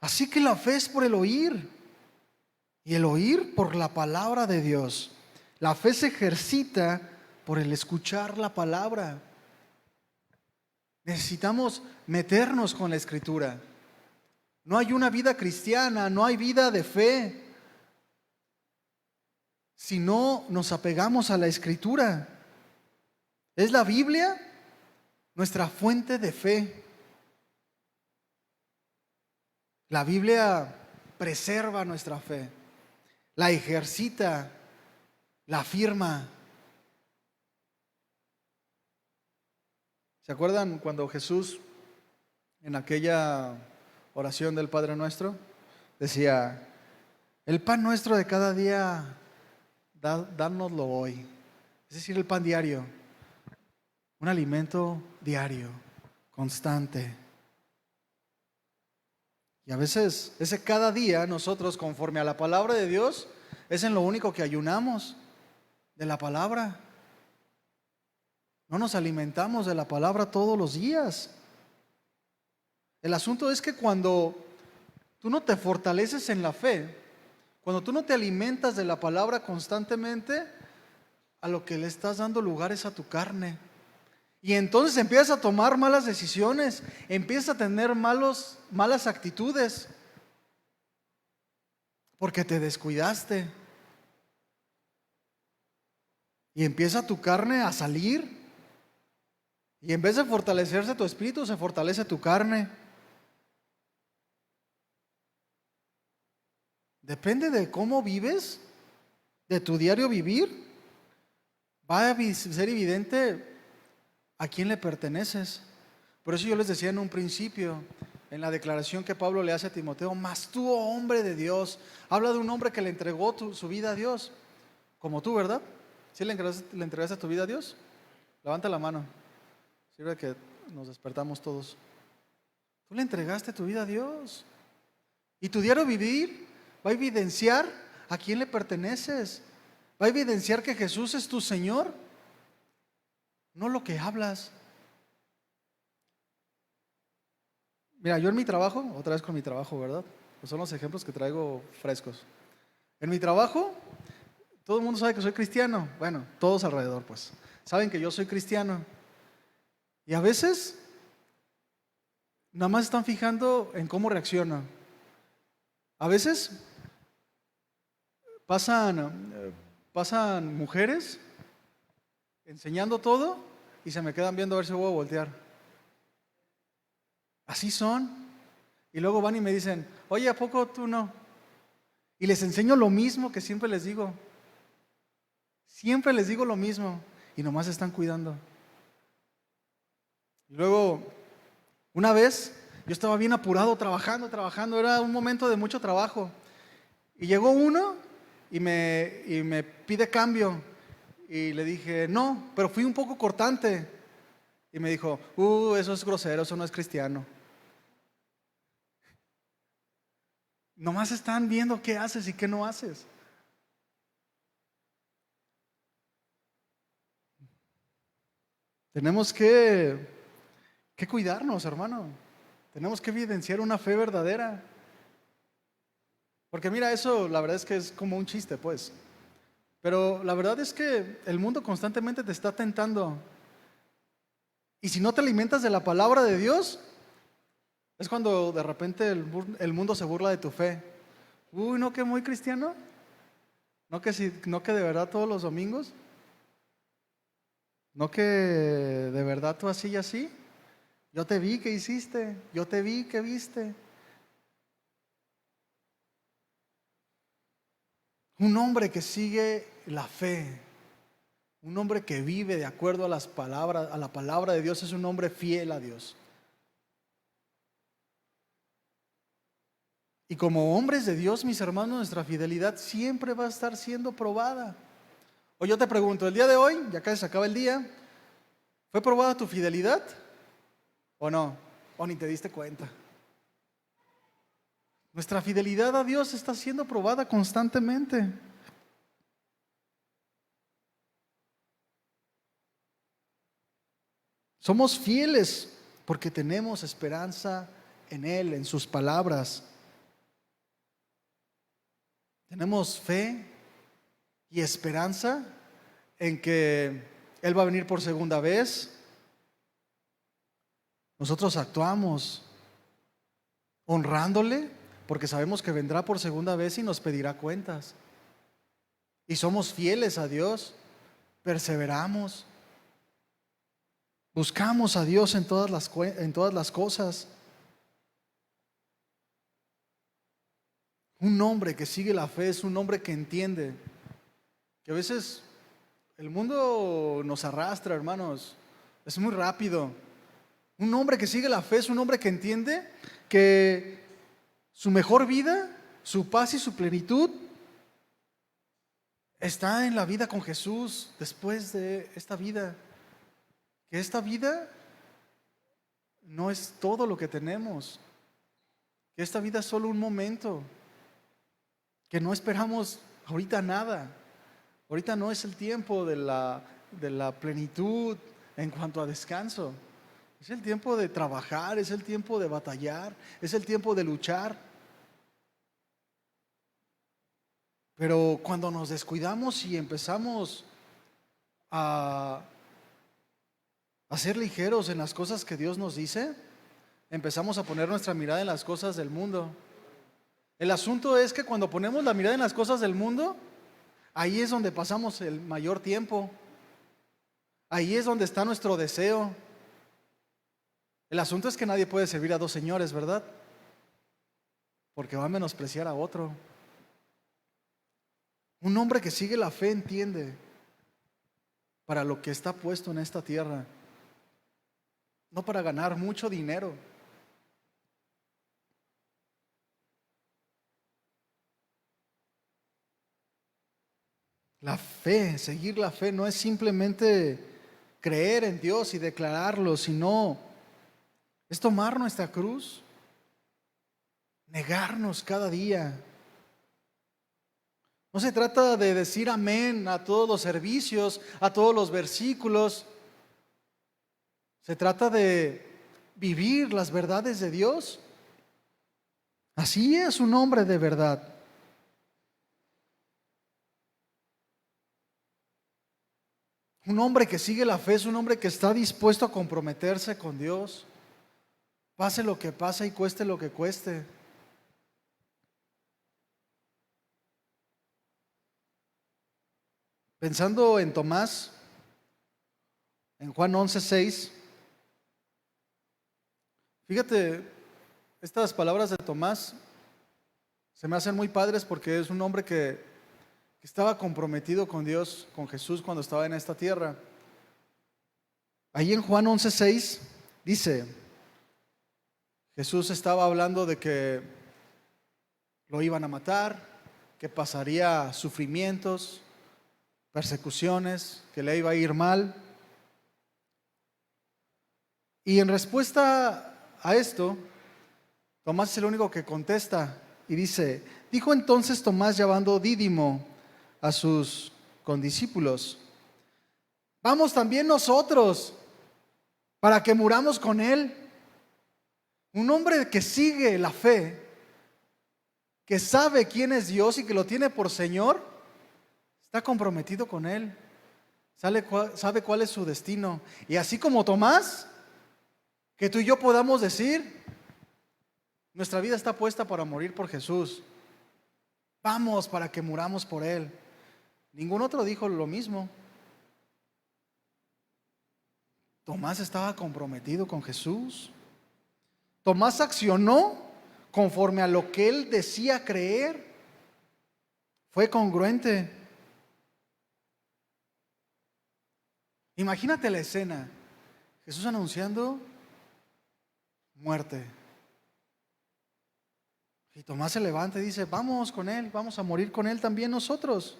Así que la fe es por el oír, y el oír por la palabra de Dios. La fe se ejercita por el escuchar la palabra. Necesitamos meternos con la Escritura. No hay una vida cristiana, no hay vida de fe si no nos apegamos a la Escritura. ¿Es la Biblia nuestra fuente de fe? La Biblia preserva nuestra fe, la ejercita, la afirma. ¿Se acuerdan cuando Jesús, en aquella oración del Padre Nuestro, decía: el pan nuestro de cada día, dánoslo hoy? Es decir, el pan diario, un alimento diario, constante. Y a veces ese cada día nosotros, conforme a la palabra de Dios, es en lo único que ayunamos de la palabra. No nos alimentamos de la palabra todos los días. El asunto es que cuando tú no te fortaleces en la fe, cuando tú no te alimentas de la palabra constantemente, a lo que le estás dando lugar es a tu carne. Y entonces empiezas a tomar malas decisiones, empiezas a tener malas actitudes, porque te descuidaste. Y empieza tu carne a salir. Y en vez de fortalecerse tu espíritu, se fortalece tu carne. Depende de cómo vives, de tu diario vivir, va a ser evidente a quién le perteneces. Por eso yo les decía en un principio, en la declaración que Pablo le hace a Timoteo: mas tú, oh hombre de Dios. Habla de un hombre que le entregó su vida a Dios, como tú, ¿verdad? ¿Sí le entregaste tu vida a Dios? Levanta la mano. Sirve que nos despertamos todos. Tú le entregaste tu vida a Dios. Y tu diario vivir va a evidenciar a quién le perteneces. Va a evidenciar que Jesús es tu Señor, no lo que hablas. Mira, yo en mi trabajo, otra vez con mi trabajo, ¿verdad? Pues son los ejemplos que traigo frescos. En mi trabajo, todo el mundo sabe que soy cristiano. Bueno, todos alrededor, pues, saben que yo soy cristiano. Y a veces, nada más están fijando en cómo reacciono. A veces pasan mujeres enseñando todo y se me quedan viendo a ver si voy a voltear. Así son. Y luego van y me dicen: oye, ¿a poco tú no? Y les enseño lo mismo que siempre les digo. Siempre les digo lo mismo y nomás se están cuidando. Y luego, una vez, yo estaba bien apurado trabajando, era un momento de mucho trabajo. Y llegó uno y me pide cambio. Y le dije: no, pero fui un poco cortante. Y me dijo: eso es grosero, eso no es cristiano. Nomás están viendo qué haces y qué no haces. Tenemos que cuidarnos, hermano. Tenemos que evidenciar una fe verdadera. Porque mira, eso la verdad es que es como un chiste, pues. Pero la verdad es que el mundo constantemente te está tentando. Y si no te alimentas de la palabra de Dios, Es cuando de repente el mundo se burla de tu fe. Uy, ¿no que muy cristiano? ¿No que de verdad todos los domingos? ¿No que de verdad tú así y así? Yo te vi que hiciste, yo te vi que viste. Un hombre que sigue la fe, un hombre que vive de acuerdo a las palabras, a la palabra de Dios, es un hombre fiel a Dios. Y como hombres de Dios, mis hermanos, nuestra fidelidad siempre va a estar siendo probada. O yo te pregunto, el día de hoy, ya casi se acaba el día, ¿fue probada tu fidelidad o no? ¿O ni te diste cuenta? Nuestra fidelidad a Dios está siendo probada constantemente. Somos fieles porque tenemos esperanza en Él, en sus palabras. Tenemos fe y esperanza en que Él va a venir por segunda vez. Nosotros actuamos honrándole porque sabemos que vendrá por segunda vez y nos pedirá cuentas. Y somos fieles a Dios, perseveramos, buscamos a Dios en todas las cosas. Un hombre que sigue la fe es un hombre que entiende que a veces el mundo nos arrastra, hermanos, es muy rápido. Un hombre que sigue la fe es un hombre que entiende que su mejor vida, su paz y su plenitud está en la vida con Jesús después de esta vida. Que esta vida no es todo lo que tenemos. Que esta vida es solo un momento. Que no esperamos ahorita nada. Ahorita no es el tiempo de la plenitud en cuanto a descanso. Es el tiempo de trabajar, es el tiempo de batallar, es el tiempo de luchar. Pero cuando nos descuidamos y empezamos a ser ligeros en las cosas que Dios nos dice, empezamos a poner nuestra mirada en las cosas del mundo. El asunto es que cuando ponemos la mirada en las cosas del mundo, ahí es donde pasamos el mayor tiempo. Ahí es donde está nuestro deseo. El asunto es que nadie puede servir a dos señores, ¿verdad? Porque va a menospreciar a otro. Un hombre que sigue la fe entiende para lo que está puesto en esta tierra, no para ganar mucho dinero. La fe, seguir la fe no es simplemente creer en Dios y declararlo, sino es tomar nuestra cruz, negarnos cada día. No se trata de decir amén a todos los servicios, a todos los versículos. Se trata de vivir las verdades de Dios. Así es un hombre de verdad. Un hombre que sigue la fe es un hombre que está dispuesto a comprometerse con Dios, pase lo que pase y cueste lo que cueste. Pensando en Tomás, en Juan 11:6, fíjate, estas palabras de Tomás se me hacen muy padres porque es un hombre que estaba comprometido con Dios, con Jesús cuando estaba en esta tierra. Ahí en Juan 11:6 dice, Jesús estaba hablando de que lo iban a matar, que pasaría sufrimientos, persecuciones, que le iba a ir mal. Y en respuesta a esto, Tomás es el único que contesta y dice, dijo entonces Tomás llamando Dídimo a sus condiscípulos, vamos también nosotros para que muramos con él. Un hombre que sigue la fe, que sabe quién es Dios y que lo tiene por Señor, está comprometido con él, sabe cuál es su destino. Y así como Tomás, que tú y yo podamos decir, Nuestra vida está puesta para morir por Jesús. Vamos para que muramos por Él. Ningún otro dijo lo mismo. Tomás estaba comprometido con Jesús. Tomás accionó conforme a lo que él decía creer. Fue congruente. Imagínate la escena. Jesús anunciando muerte. Y Tomás se levanta y dice, vamos con Él, vamos a morir con Él también nosotros.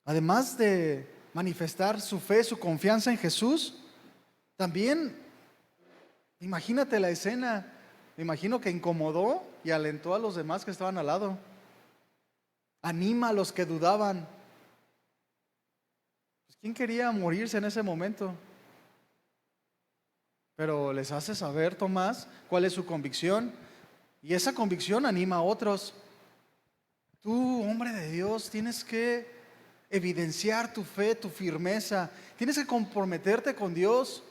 Además de manifestar su fe, su confianza en Jesús, también, imagínate la escena, me imagino que incomodó y alentó a los demás que estaban al lado. Anima a los que dudaban. Pues, ¿quién quería morirse en ese momento? Pero les hace saber Tomás cuál es su convicción, y esa convicción anima a otros. Tú, hombre de Dios, tienes que evidenciar tu fe, tu firmeza, tienes que comprometerte con Dios.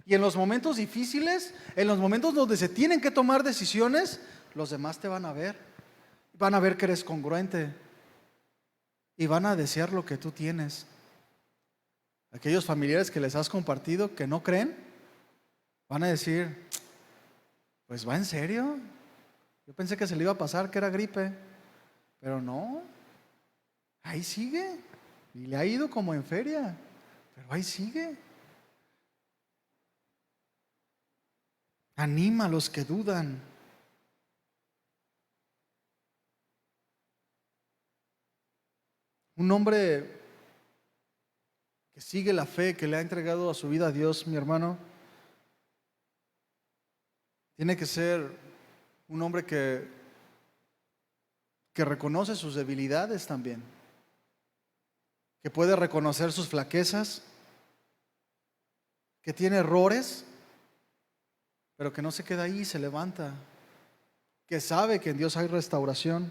Y en los momentos difíciles, en los momentos donde se tienen que tomar decisiones, los demás te van a ver que eres congruente y van a desear lo que tú tienes. Aquellos familiares que les has compartido que no creen, van a decir, pues ¿va en serio? Yo pensé que se le iba a pasar, que era gripe, pero no, ahí sigue, y le ha ido como en feria, pero ahí sigue. Anima a los que dudan. Un hombre que sigue la fe, que le ha entregado a su vida a Dios, mi hermano, tiene que ser un hombre que reconoce sus debilidades también, que puede reconocer sus flaquezas, que tiene errores, pero que no se queda ahí, se levanta, que sabe que en Dios hay restauración.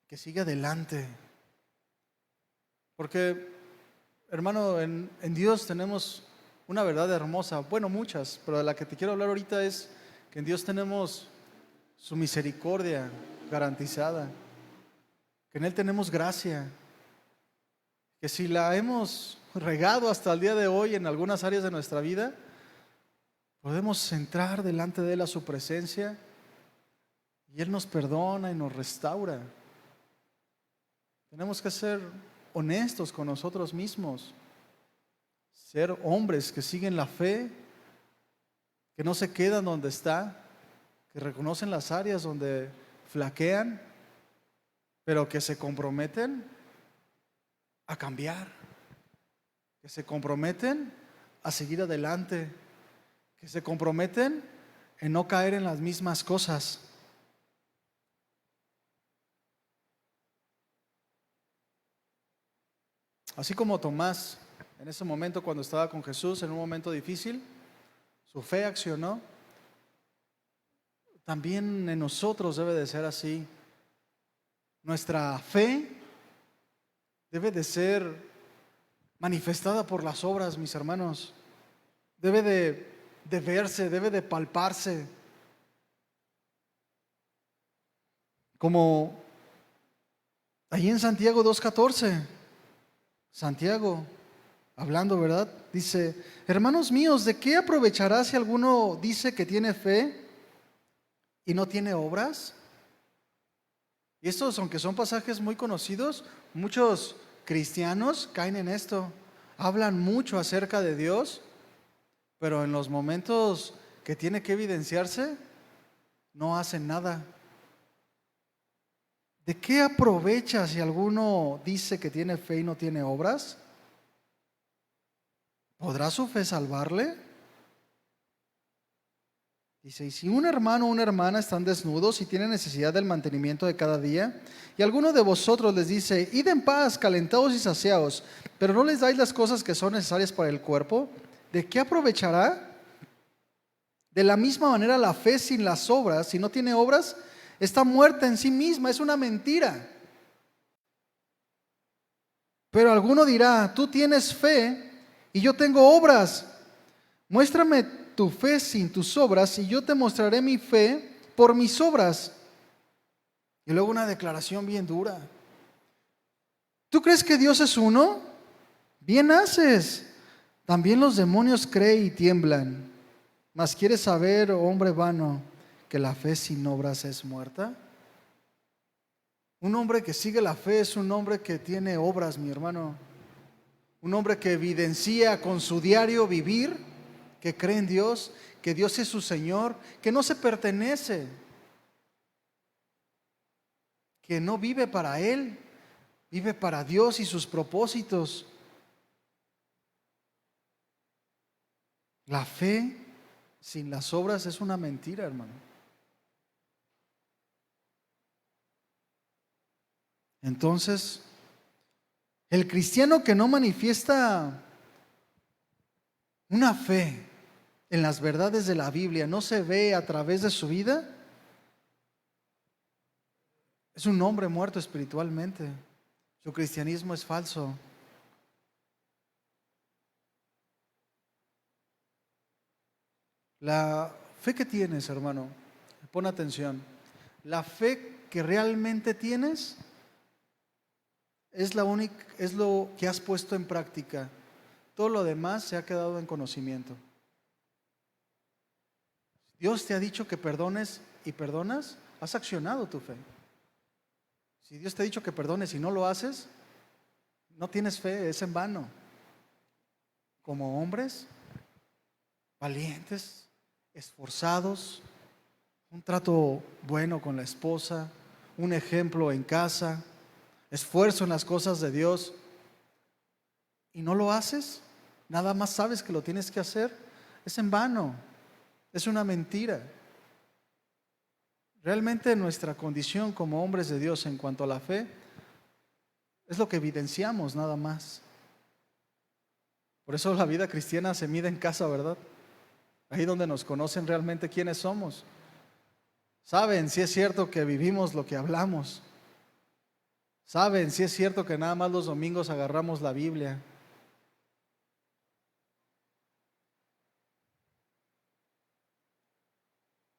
Que sigue adelante. Porque, hermano, en Dios tenemos una verdad hermosa, bueno, muchas, pero de la que te quiero hablar ahorita es que en Dios tenemos su misericordia garantizada, que en Él tenemos gracia, que si la hemos regado hasta el día de hoy en algunas áreas de nuestra vida, podemos entrar delante de Él a su presencia y Él nos perdona y nos restaura. Tenemos que ser honestos con nosotros mismos, ser hombres que siguen la fe, que no se quedan donde está, que reconocen las áreas donde flaquean, pero que se comprometen a cambiar, que se comprometen a seguir adelante, que se comprometen en no caer en las mismas cosas. Así como Tomás, en ese momento cuando estaba con Jesús, en un momento difícil, su fe accionó, también en nosotros debe de ser así. Nuestra fe debe de ser manifestada por las obras, mis hermanos. Debe de verse, debe de palparse. Como ahí en Santiago 2:14, Santiago, hablando, ¿verdad? Dice, hermanos míos, ¿de qué aprovechará si alguno dice que tiene fe y no tiene obras? Y estos, aunque son pasajes muy conocidos, muchos cristianos caen en esto. Hablan mucho acerca de Dios, pero en los momentos que tiene que evidenciarse, no hacen nada. ¿De qué aprovecha si alguno dice que tiene fe y no tiene obras? ¿Podrá su fe salvarle? Dice, y si un hermano o una hermana están desnudos y tienen necesidad del mantenimiento de cada día, y alguno de vosotros les dice, id en paz, calentados y saciados, pero no les dais las cosas que son necesarias para el cuerpo, ¿de qué aprovechará? De la misma manera la fe sin las obras, si no tiene obras, está muerta en sí misma, es una mentira. Pero alguno dirá, tú tienes fe y yo tengo obras. Muéstrame tu fe sin tus obras y yo te mostraré mi fe por mis obras. Y luego una declaración bien dura. ¿Tú crees que Dios es uno? Bien haces. También los demonios creen y tiemblan. Mas ¿quieres saber, oh hombre vano, que la fe sin obras es muerta? Un hombre que sigue la fe es un hombre que tiene obras, mi hermano. Un hombre que evidencia con su diario vivir que cree en Dios, que Dios es su Señor, que no se pertenece, que no vive para Él, vive para Dios y sus propósitos. La fe sin las obras es una mentira, hermano. Entonces, el cristiano que no manifiesta una fe en las verdades de la Biblia, no se ve a través de su vida, es un hombre muerto espiritualmente. Su cristianismo es falso. La fe que tienes, hermano, pon atención. La fe que realmente tienes es es lo que has puesto en práctica. Todo lo demás se ha quedado en conocimiento. Dios te ha dicho que perdones y perdonas, has accionado tu fe. Si Dios te ha dicho que perdones y no lo haces, no tienes fe, es en vano. Como hombres valientes, esforzados, un trato bueno con la esposa, un ejemplo en casa, esfuerzo en las cosas de Dios, y no lo haces, nada más sabes que lo tienes que hacer, es en vano, es una mentira. Realmente nuestra condición como hombres de Dios en cuanto a la fe es lo que evidenciamos nada más. Por eso la vida cristiana se mide en casa, ¿verdad? Ahí donde nos conocen realmente quiénes somos. Saben si es cierto que vivimos lo que hablamos. Saben si es cierto que nada más los domingos agarramos la Biblia.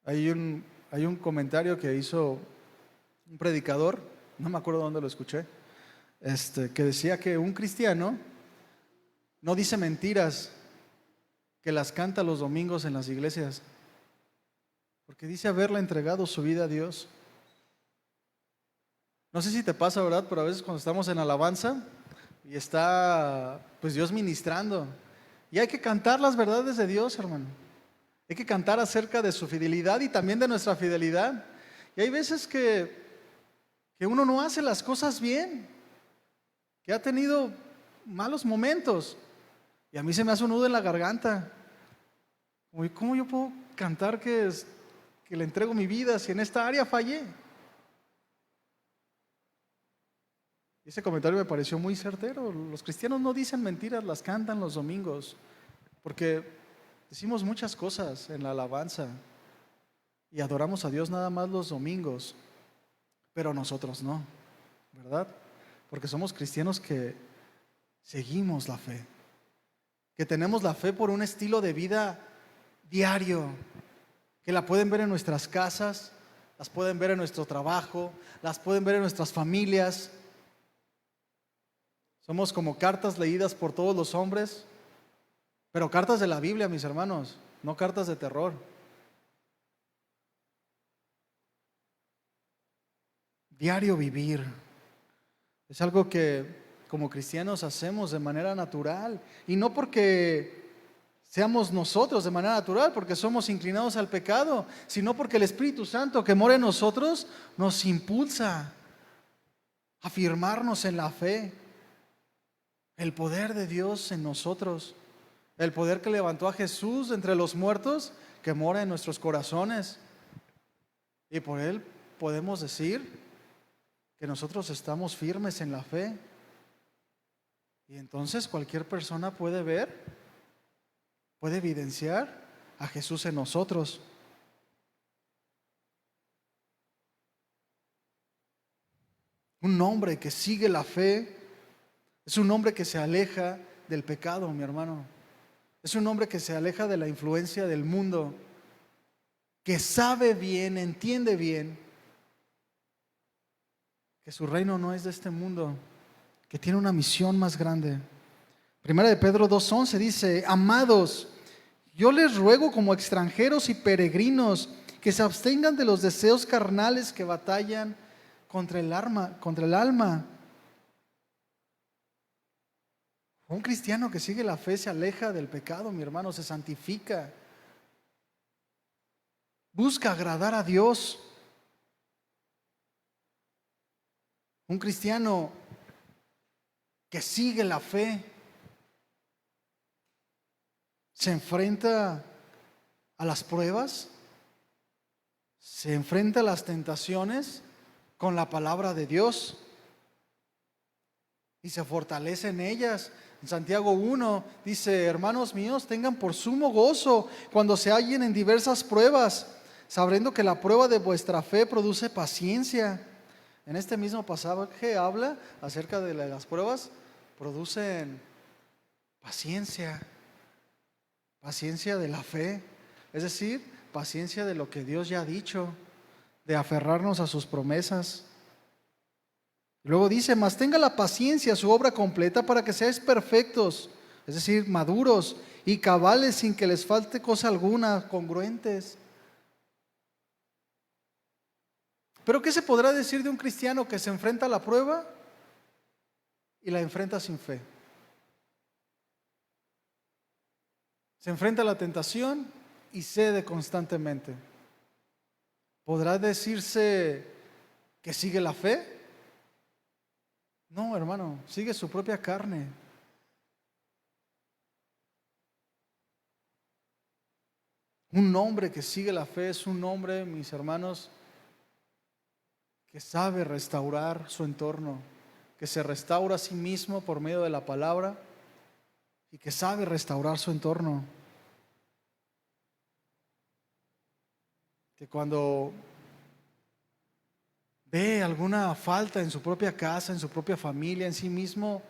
Hay un comentario que hizo un predicador, no me acuerdo dónde lo escuché, que decía que un cristiano no dice mentiras que las canta los domingos en las iglesias, porque dice haberle entregado su vida a Dios. No sé si te pasa, ¿verdad? Pero a veces cuando estamos en alabanza y está pues Dios ministrando, y hay que cantar las verdades de Dios, hermano. Hay que cantar acerca de su fidelidad y también de nuestra fidelidad. Y hay veces que uno no hace las cosas bien, que ha tenido malos momentos. Y a mí se me hace un nudo en la garganta. ¿Cómo yo puedo cantar que le entrego mi vida si en esta área fallé? Ese comentario me pareció muy certero. Los cristianos no dicen mentiras, las cantan los domingos, porque decimos muchas cosas en la alabanza y adoramos a Dios nada más los domingos, pero nosotros no, ¿verdad? Porque somos cristianos que seguimos la fe, que tenemos la fe por un estilo de vida diario, que la pueden ver en nuestras casas, las pueden ver en nuestro trabajo, las pueden ver en nuestras familias. Somos como cartas leídas por todos los hombres, pero cartas de la Biblia, mis hermanos, no cartas de terror. Diario vivir es algo que como cristianos hacemos de manera natural, y no porque seamos nosotros de manera natural, porque somos inclinados al pecado, sino porque el Espíritu Santo que mora en nosotros nos impulsa a afirmarnos en la fe. El poder de Dios en nosotros, el poder que levantó a Jesús de entre los muertos, que mora en nuestros corazones. Y por Él podemos decir que nosotros estamos firmes en la fe. Y entonces cualquier persona puede ver, puede evidenciar a Jesús en nosotros. Un hombre que sigue la fe es un hombre que se aleja del pecado, mi hermano. Es un hombre que se aleja de la influencia del mundo, que sabe bien, entiende bien que su reino no es de este mundo, que tiene una misión más grande. Primera de Pedro 2:11 dice: amados, yo les ruego como extranjeros y peregrinos que se abstengan de los deseos carnales que batallan contra el alma. Un cristiano que sigue la fe se aleja del pecado, mi hermano, se santifica. Busca agradar a Dios. Un cristiano que sigue la fe se enfrenta a las pruebas, se enfrenta a las tentaciones con la palabra de Dios y se fortalece en ellas. En Santiago 1 dice: hermanos míos, tengan por sumo gozo cuando se hallen en diversas pruebas, sabiendo que la prueba de vuestra fe produce paciencia. En este mismo pasaje habla acerca de las pruebas, producen paciencia, paciencia de la fe, es decir, paciencia de lo que Dios ya ha dicho, de aferrarnos a sus promesas. Luego dice: mas tenga la paciencia su obra completa para que seáis perfectos, es decir, maduros y cabales, sin que les falte cosa alguna, congruentes. Pero ¿qué se podrá decir de un cristiano que se enfrenta a la prueba y la enfrenta sin fe? Se enfrenta a la tentación y cede constantemente. ¿Podrá decirse que sigue la fe? No, hermano, sigue su propia carne. Un hombre que sigue la fe es un hombre, mis hermanos, que sabe restaurar su entorno, que se restaura a sí mismo por medio de la palabra y que sabe restaurar su entorno. Que cuando ve alguna falta en su propia casa, en su propia familia, en sí mismo,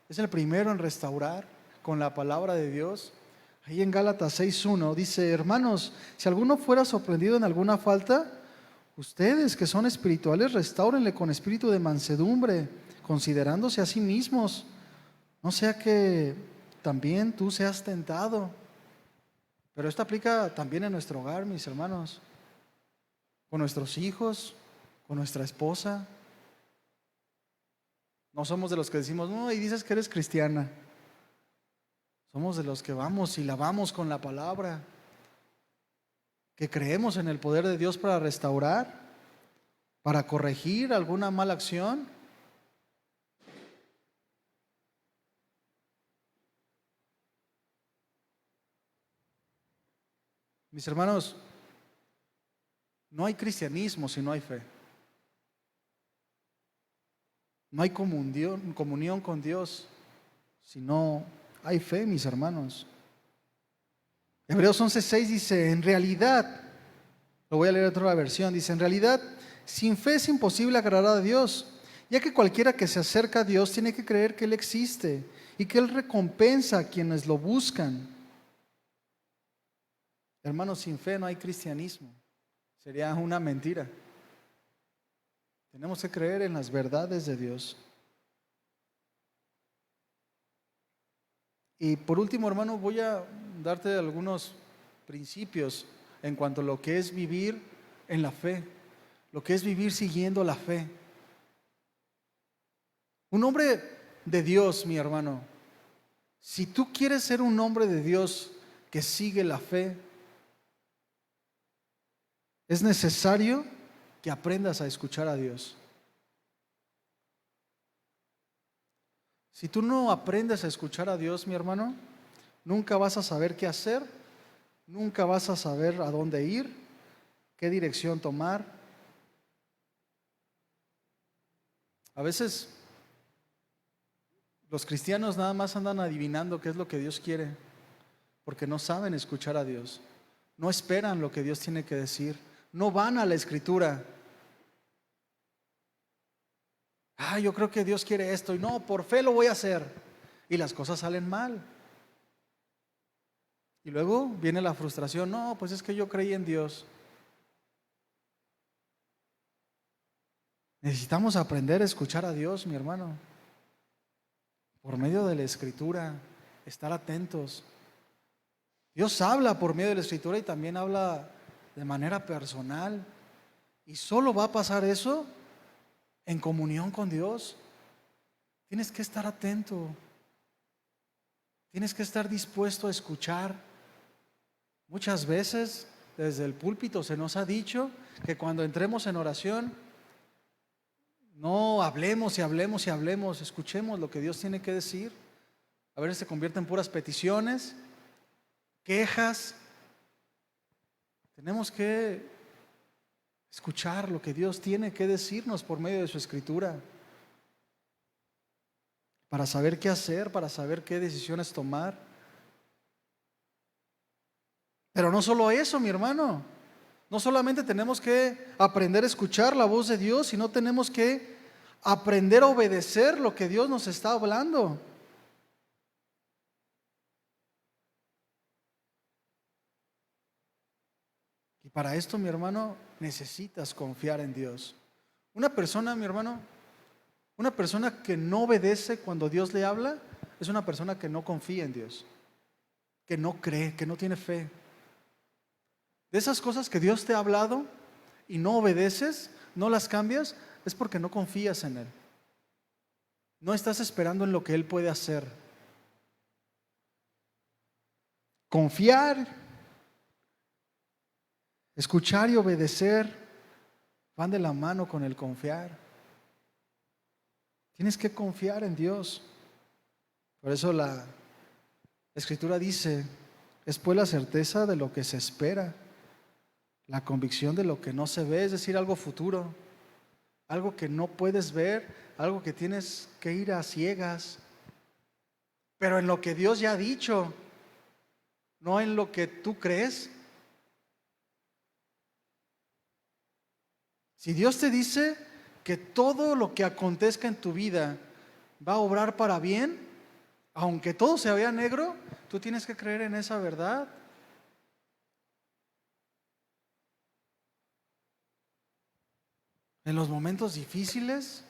es el primero en restaurar con la palabra de Dios. Ahí en Gálatas 6:1 dice: hermanos, si alguno fuera sorprendido en alguna falta, ustedes que son espirituales, restáurenle con espíritu de mansedumbre, considerándose a sí mismos, no sea que también tú seas tentado. Pero esto aplica también en nuestro hogar, mis hermanos, con nuestros hijos, con nuestra esposa. No somos de los que decimos: no, y dices que eres cristiana. Somos de los que vamos y la vamos con la palabra, que creemos en el poder de Dios para restaurar, para corregir alguna mala acción. Mis hermanos, no hay cristianismo si no hay fe. No hay comunión con Dios si no hay fe, mis hermanos. Hebreos 11:6 dice: en realidad, lo voy a leer en otra versión, dice: en realidad, sin fe es imposible agradar a Dios, ya que cualquiera que se acerca a Dios tiene que creer que Él existe y que Él recompensa a quienes lo buscan. Hermanos, sin fe no hay cristianismo. Sería una mentira. Tenemos que creer en las verdades de Dios. Y por último, hermano, voy a darte algunos principios en cuanto a lo que es vivir en la fe, lo que es vivir siguiendo la fe. Un hombre de Dios, mi hermano, si tú quieres ser un hombre de Dios que sigue la fe, es necesario que aprendas a escuchar a Dios. Si tú no aprendes a escuchar a Dios, mi hermano, nunca vas a saber qué hacer, nunca vas a saber a dónde ir, qué dirección tomar. A veces los cristianos nada más andan adivinando qué es lo que Dios quiere, porque no saben escuchar a Dios, no esperan lo que Dios tiene que decir, no van a la Escritura. Yo creo que Dios quiere esto y no, por fe lo voy a hacer. y las cosas salen mal. Y luego viene la frustración, no, pues es que yo creí en Dios. Necesitamos aprender a escuchar a Dios, mi hermano, por medio de la Escritura, estar atentos. Dios habla por medio de la Escritura y también habla de manera personal. Y solo va a pasar eso en comunión con Dios. Tienes que estar atento. Tienes que estar dispuesto a escuchar. Muchas veces desde el púlpito se nos ha dicho que cuando entremos en oración, no hablemos y hablemos y hablemos, escuchemos lo que Dios tiene que decir. A veces se convierte en puras peticiones, quejas. Tenemos que escuchar lo que Dios tiene que decirnos por medio de su Escritura, para saber qué hacer, para saber qué decisiones tomar. Pero no solo eso, mi hermano. No solamente tenemos que aprender a escuchar la voz de Dios, sino tenemos que aprender a obedecer lo que Dios nos está hablando. Y para esto, mi hermano, necesitas confiar en Dios. Una persona, mi hermano, una persona que no obedece cuando Dios le habla, es una persona que no confía en Dios, que no cree, que no tiene fe. De esas cosas que Dios te ha hablado y no obedeces, no las cambias, es porque no confías en Él. No estás esperando en lo que Él puede hacer. Confiar, escuchar y obedecer van de la mano con el confiar. Tienes que confiar en Dios. Por eso la Escritura dice, es pues la certeza de lo que se espera, la convicción de lo que no se ve, es decir, algo futuro, algo que no puedes ver, algo que tienes que ir a ciegas, pero en lo que Dios ya ha dicho, no en lo que tú crees. Si Dios te dice que todo lo que acontezca en tu vida va a obrar para bien, aunque todo se vea negro, tú tienes que creer en esa verdad. En los momentos difíciles,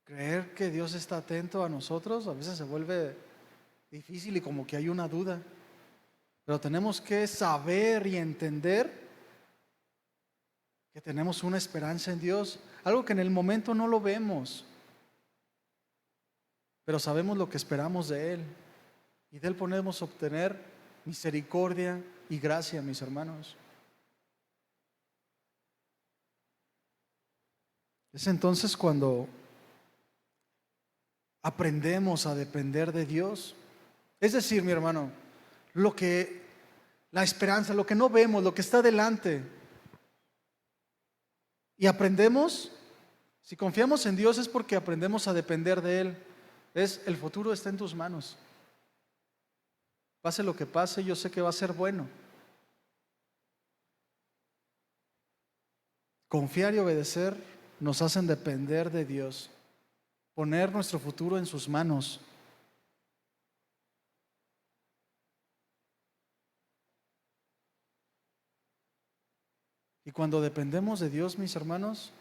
creer que Dios está atento a nosotros a veces se vuelve difícil y como que hay una duda. Pero tenemos que saber y entender que tenemos una esperanza en Dios, algo que en el momento no lo vemos, pero sabemos lo que esperamos de Él. Y de Él podemos obtener misericordia y gracia, mis hermanos. Es entonces cuando aprendemos a depender de Dios. Es decir, mi hermano, la esperanza, lo que no vemos, lo que está delante. Y aprendemos, si confiamos en Dios es porque aprendemos a depender de Él. El futuro está en tus manos. Pase lo que pase, yo sé que va a ser bueno. Confiar y obedecer nos hacen depender de Dios, poner nuestro futuro en sus manos. Y cuando dependemos de Dios, mis hermanos,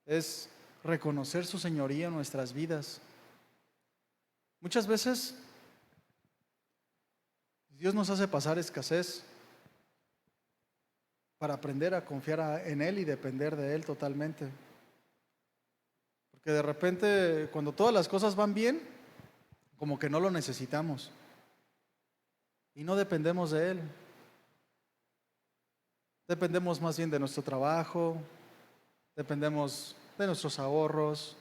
es reconocer su señoría en nuestras vidas. Muchas veces Dios nos hace pasar escasez para aprender a confiar en Él y depender de Él totalmente. Porque de repente, cuando todas las cosas van bien, como que no lo necesitamos y no dependemos de Él. Dependemos más bien de nuestro trabajo, dependemos de nuestros ahorros,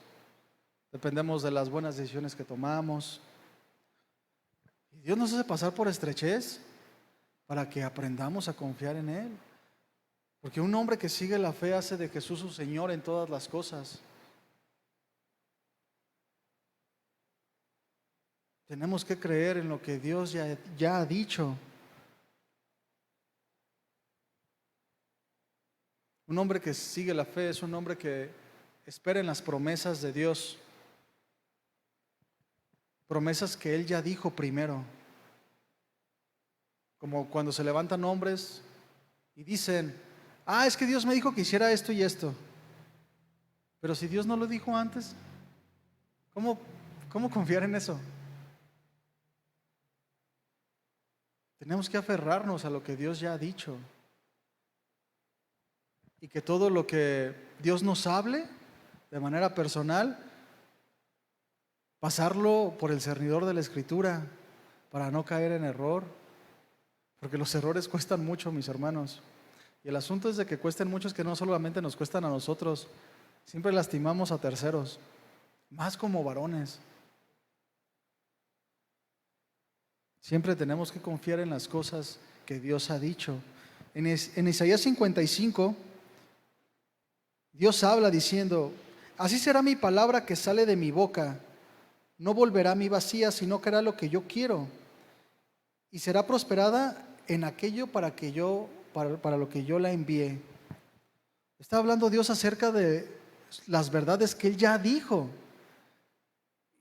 dependemos de las buenas decisiones que tomamos. Y Dios nos hace pasar por estrechez para que aprendamos a confiar en Él. Porque un hombre que sigue la fe hace de Jesús su Señor en todas las cosas. Tenemos que creer en lo que Dios ya ha dicho. Un hombre que sigue la fe es un hombre que espera en las promesas de Dios. promesas que Él ya dijo primero. Como cuando se levantan hombres y dicen, es que Dios me dijo que hiciera esto y esto. Pero si Dios no lo dijo antes, ¿cómo, cómo confiar en eso? Tenemos que aferrarnos a lo que Dios ya ha dicho. Y que todo lo que Dios nos hable de manera personal, pasarlo por el cernidor de la Escritura para no caer en error. Porque los errores cuestan mucho, mis hermanos. Y el asunto es de que cuesten mucho, es que no solamente nos cuestan a nosotros, siempre lastimamos a terceros, más como varones. Siempre tenemos que confiar en las cosas que Dios ha dicho. En Isaías 55, Dios habla diciendo, así será mi palabra que sale de mi boca, no volverá a mí vacía, sino que hará lo que yo quiero, y será prosperada en aquello para lo que yo la envié. Está hablando Dios acerca de las verdades que Él ya dijo.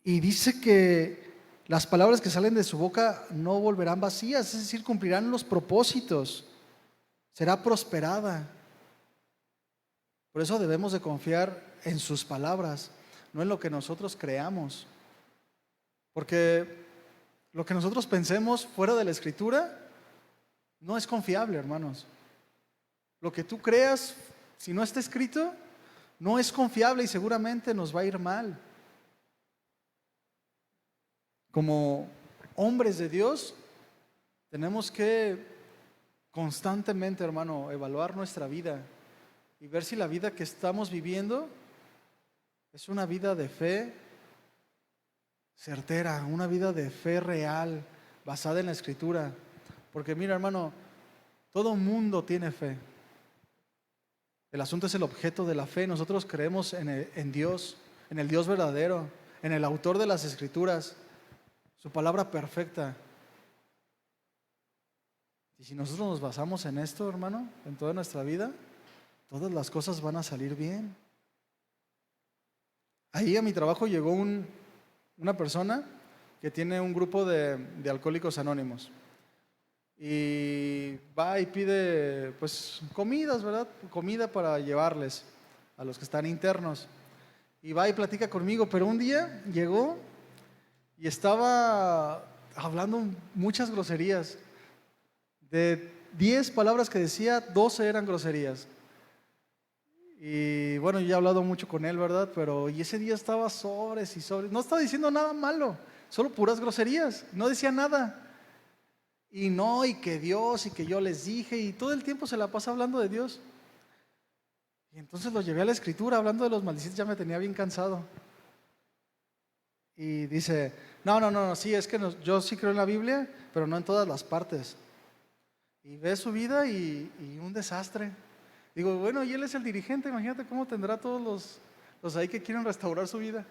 Y dice que las palabras que salen de su boca no volverán vacías, es decir, cumplirán los propósitos. Será prosperada. Por eso debemos de confiar en sus palabras, no en lo que nosotros creamos. Porque lo que nosotros pensemos fuera de la Escritura no es confiable, hermanos. Lo que tú creas, si no está escrito, no es confiable y seguramente nos va a ir mal. Como hombres de Dios, tenemos que constantemente, hermano, evaluar nuestra vida y ver si la vida que estamos viviendo es una vida de fe certera, una vida de fe real, basada en la Escritura. Porque mira, hermano, todo mundo tiene fe. El asunto es el objeto de la fe. Nosotros creemos en Dios, en el Dios verdadero, en el autor de las Escrituras, su palabra perfecta. Y si nosotros nos basamos en esto, hermano, en toda nuestra vida, todas las cosas van a salir bien. Ahí a mi trabajo llegó una persona que tiene un grupo de alcohólicos anónimos. Y va y pide pues comidas, ¿verdad? Comida para llevarles a los que están internos. Y va y platica conmigo, pero un día llegó y estaba hablando muchas groserías. De 10 palabras que decía, 12 eran groserías. Y bueno, yo ya he hablado mucho con él, ¿verdad? Pero y ese día estaba sobres y sobres. No estaba diciendo nada malo, solo puras groserías. No decía nada. Y no, y que Dios, y que yo les dije, y todo el tiempo se la pasa hablando de Dios. Y entonces lo llevé a la Escritura, hablando de los maldicientes, ya me tenía bien cansado. Y dice, no, sí, es que yo sí creo en la Biblia, pero no en todas las partes. Y ve su vida y un desastre. Digo, bueno, y él es el dirigente, imagínate cómo tendrá todos los ahí que quieren restaurar su vida.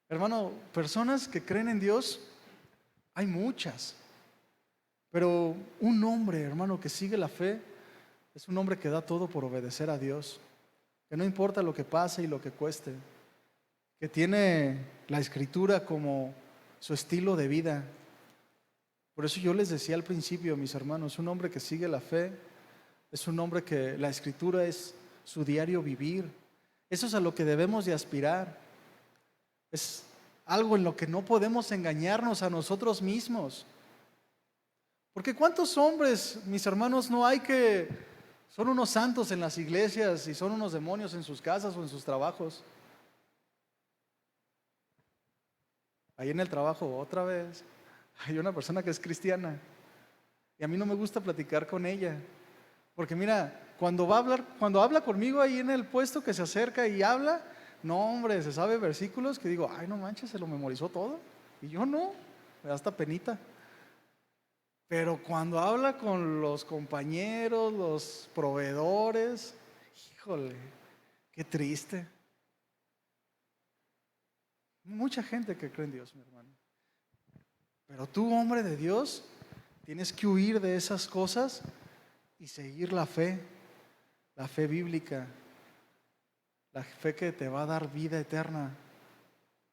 Hermano, personas que creen en Dios, hay muchas. Pero un hombre, hermano, que sigue la fe, es un hombre que da todo por obedecer a Dios. Que no importa lo que pase y lo que cueste. Que tiene la Escritura como su estilo de vida. Por eso yo les decía al principio, mis hermanos, un hombre que sigue la fe es un hombre que la Escritura es su diario vivir. Eso es a lo que debemos de aspirar. Es algo en lo que no podemos engañarnos a nosotros mismos. Porque ¿cuántos hombres, mis hermanos, no hay que son unos santos en las iglesias y son unos demonios en sus casas o en sus trabajos? Ahí en el trabajo, otra vez, hay una persona que es cristiana y a mí no me gusta platicar con ella. Porque mira, cuando habla conmigo ahí en el puesto que se acerca y habla, no hombre, se sabe versículos que digo, ay no manches, se lo memorizó todo. Y yo no, me da hasta penita. Pero cuando habla con los compañeros, los proveedores, híjole, qué triste. Mucha gente que cree en Dios, mi hermano. Pero tú, hombre de Dios, tienes que huir de esas cosas y seguir la fe bíblica, la fe que te va a dar vida eterna.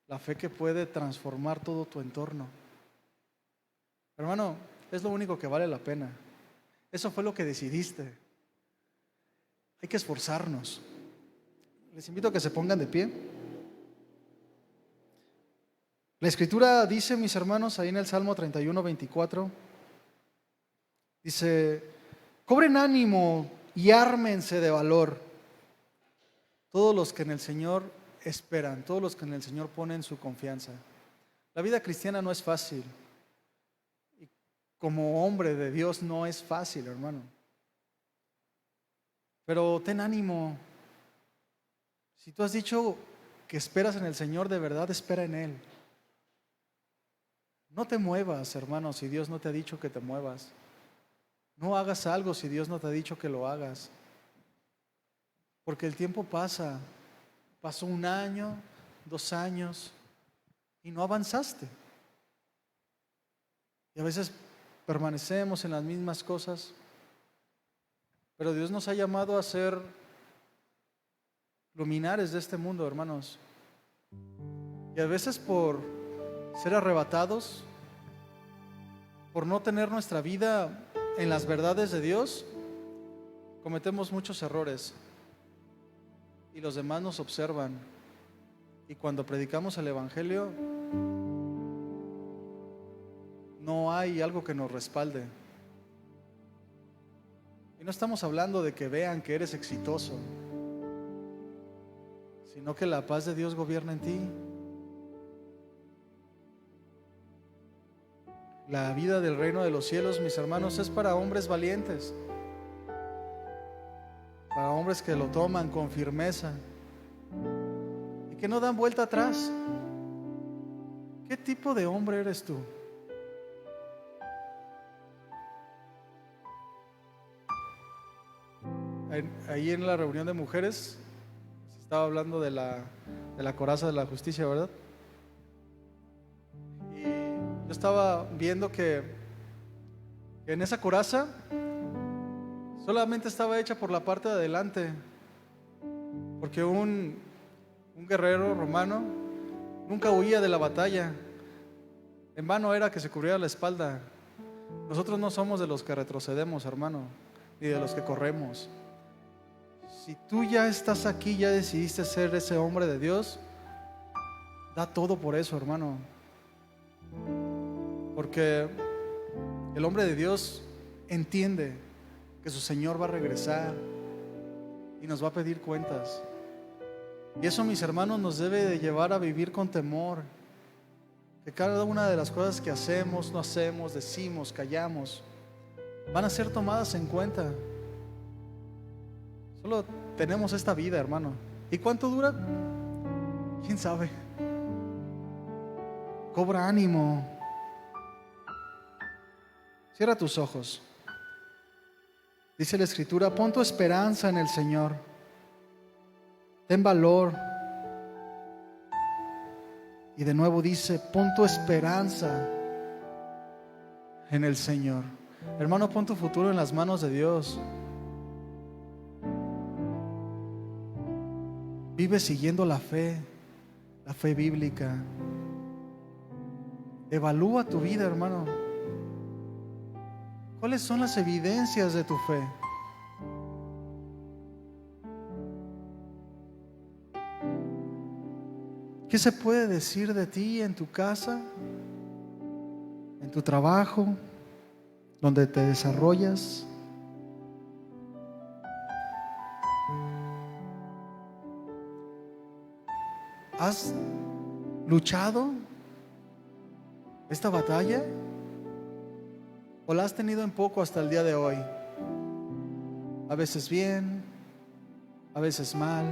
La fe que puede transformar todo tu entorno. Hermano, es lo único que vale la pena. Eso fue lo que decidiste. Hay que esforzarnos. Les invito a que se pongan de pie. La Escritura dice, mis hermanos, ahí en el Salmo 31:24, dice: cobren ánimo y ármense de valor todos los que en el Señor esperan, todos los que en el Señor ponen su confianza. La vida cristiana no es fácil. Y como hombre de Dios no es fácil, hermano. Pero ten ánimo. Si tú has dicho que esperas en el Señor, de verdad espera en Él. No te muevas, hermano, si Dios no te ha dicho que te muevas. No hagas algo si Dios no te ha dicho que lo hagas. Porque el tiempo pasa. Pasó 1 año, 2 años y no avanzaste. Y a veces permanecemos en las mismas cosas. Pero Dios nos ha llamado a ser luminares de este mundo, hermanos. Y a veces por ser arrebatados, por no tener nuestra vida en las verdades de Dios, cometemos muchos errores y los demás nos observan. Y cuando predicamos el Evangelio, no hay algo que nos respalde. Y no estamos hablando de que vean que eres exitoso, sino que la paz de Dios gobierna en ti. La vida del reino de los cielos, mis hermanos, es para hombres valientes, para hombres que lo toman con firmeza y que no dan vuelta atrás. ¿Qué tipo de hombre eres tú? Ahí en la reunión de mujeres se estaba hablando de la coraza de la justicia, ¿verdad? Y yo estaba viendo que en esa coraza solamente estaba hecha por la parte de adelante, porque un guerrero romano nunca huía de la batalla. En vano era que se cubriera la espalda. Nosotros no somos de los que retrocedemos, hermano, ni de los que corremos. Si tú ya estás aquí, ya decidiste ser ese hombre de Dios, da todo por eso, hermano. Porque el hombre de Dios entiende que su Señor va a regresar y nos va a pedir cuentas. Y eso, mis hermanos, nos debe de llevar a vivir con temor. Que cada una de las cosas que hacemos, no hacemos, decimos, callamos, van a ser tomadas en cuenta. Solo tenemos esta vida, hermano. ¿Y cuánto dura? ¿Quién sabe? Cobra ánimo. Cierra tus ojos. Dice la Escritura: pon tu esperanza en el Señor. Ten valor. Y de nuevo dice: pon tu esperanza en el Señor. Hermano, pon tu futuro en las manos de Dios. Vive siguiendo la fe bíblica. Evalúa tu vida, hermano. ¿Cuáles son las evidencias de tu fe? ¿Qué se puede decir de ti en tu casa, en tu trabajo, donde te desarrollas? ¿Has luchado esta batalla? ¿O la has tenido en poco hasta el día de hoy? A veces bien, a veces mal.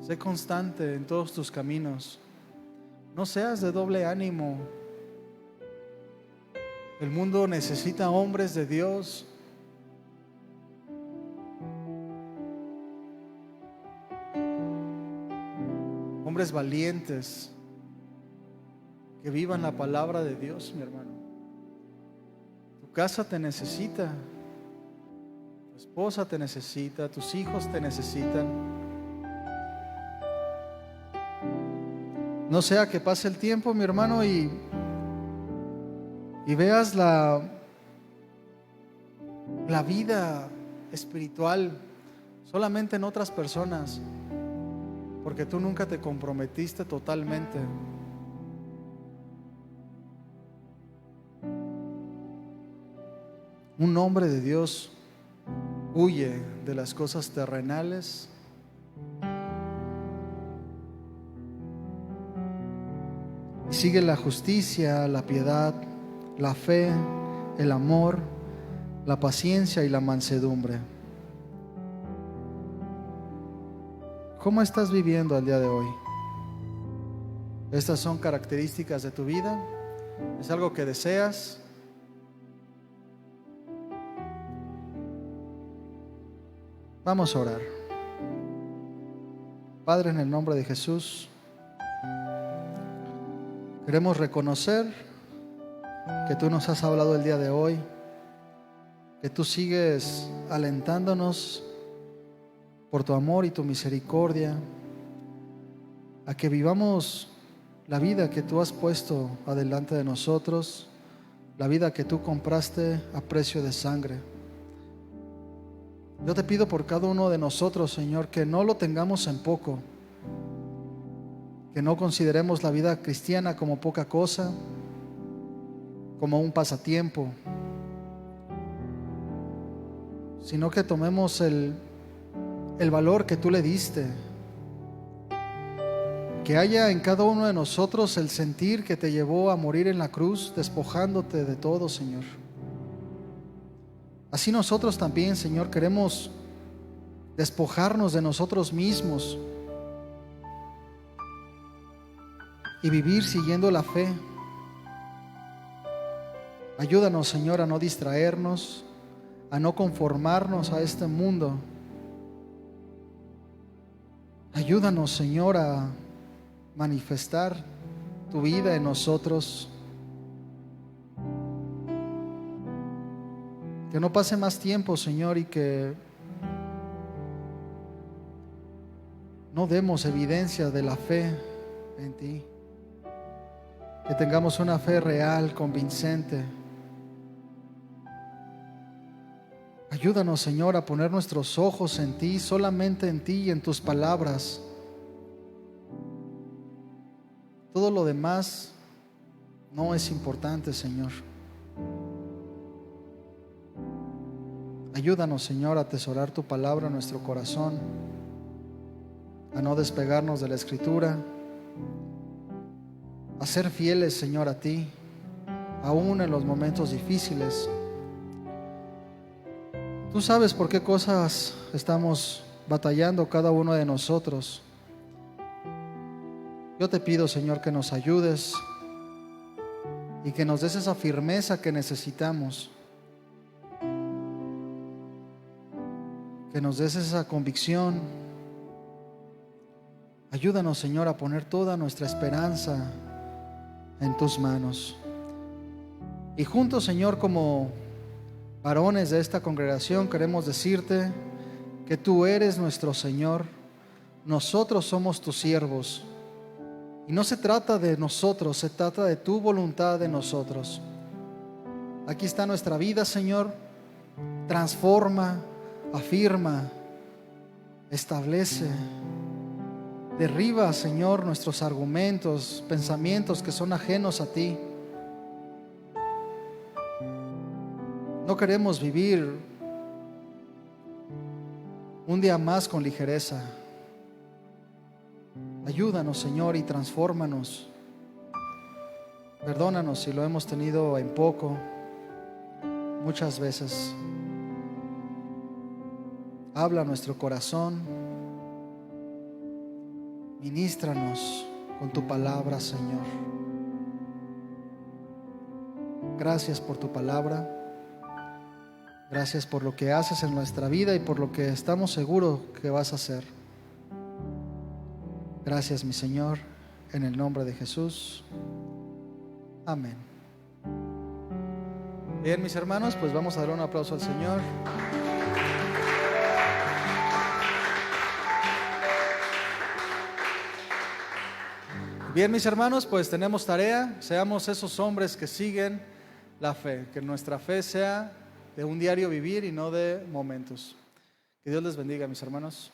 Sé constante en todos tus caminos. No seas de doble ánimo. El mundo necesita hombres de Dios. Hombres valientes que vivan la palabra de Dios, mi hermano. Tu casa te necesita, tu esposa te necesita, tus hijos te necesitan. No sea que pase el tiempo, mi hermano, y veas la vida espiritual solamente en otras personas, porque tú nunca te comprometiste totalmente. Un hombre de Dios huye de las cosas terrenales y sigue la justicia, la piedad, la fe, el amor, la paciencia y la mansedumbre. ¿Cómo estás viviendo al día de hoy? ¿Estas son características de tu vida? ¿Es algo que deseas? Vamos a orar. Padre, en el nombre de Jesús, queremos reconocer que tú nos has hablado el día de hoy, que tú sigues alentándonos por tu amor y tu misericordia a que vivamos la vida que tú has puesto adelante de nosotros, la vida que tú compraste a precio de sangre. Yo te pido por cada uno de nosotros, Señor, que no lo tengamos en poco, que no consideremos la vida cristiana como poca cosa, como un pasatiempo, sino que tomemos el valor que tú le diste, que haya en cada uno de nosotros el sentir que te llevó a morir en la cruz, despojándote de todo, Señor. Así nosotros también, Señor, queremos despojarnos de nosotros mismos y vivir siguiendo la fe. Ayúdanos, Señor, a no distraernos, a no conformarnos a este mundo. Ayúdanos, Señor, a manifestar tu vida en nosotros. Que no pase más tiempo, Señor, y que no demos evidencia de la fe en ti. Que tengamos una fe real, convincente. Ayúdanos, Señor, a poner nuestros ojos en ti, solamente en ti y en tus palabras. Todo lo demás no es importante, Señor. Ayúdanos, Señor, a atesorar tu palabra en nuestro corazón, a no despegarnos de la Escritura, a ser fieles, Señor, a ti, aún en los momentos difíciles. Tú sabes por qué cosas estamos batallando cada uno de nosotros. Yo te pido, Señor, que nos ayudes y que nos des esa firmeza que necesitamos, que nos des esa convicción. Ayúdanos, Señor, a poner toda nuestra esperanza en tus manos. Y juntos, Señor, como varones de esta congregación, queremos decirte que tú eres nuestro Señor, nosotros somos tus siervos. Y no se trata de nosotros, se trata de tu voluntad en nosotros. Aquí está nuestra vida, Señor. Transforma, afirma, establece. Derriba, Señor, nuestros argumentos, pensamientos que son ajenos a ti. No queremos vivir un día más con ligereza. Ayúdanos, Señor, y transfórmanos. Perdónanos si lo hemos tenido en poco, muchas veces. Habla a nuestro corazón. Ministranos con tu palabra, Señor. Gracias por tu palabra. Gracias por lo que haces en nuestra vida y por lo que estamos seguros que vas a hacer. Gracias, mi Señor, en el nombre de Jesús. Amén. Bien, mis hermanos, pues vamos a dar un aplauso al Señor. Bien, mis hermanos, pues tenemos tarea. Seamos esos hombres que siguen la fe. Que nuestra fe sea de un diario vivir y no de momentos. Que Dios les bendiga, mis hermanos.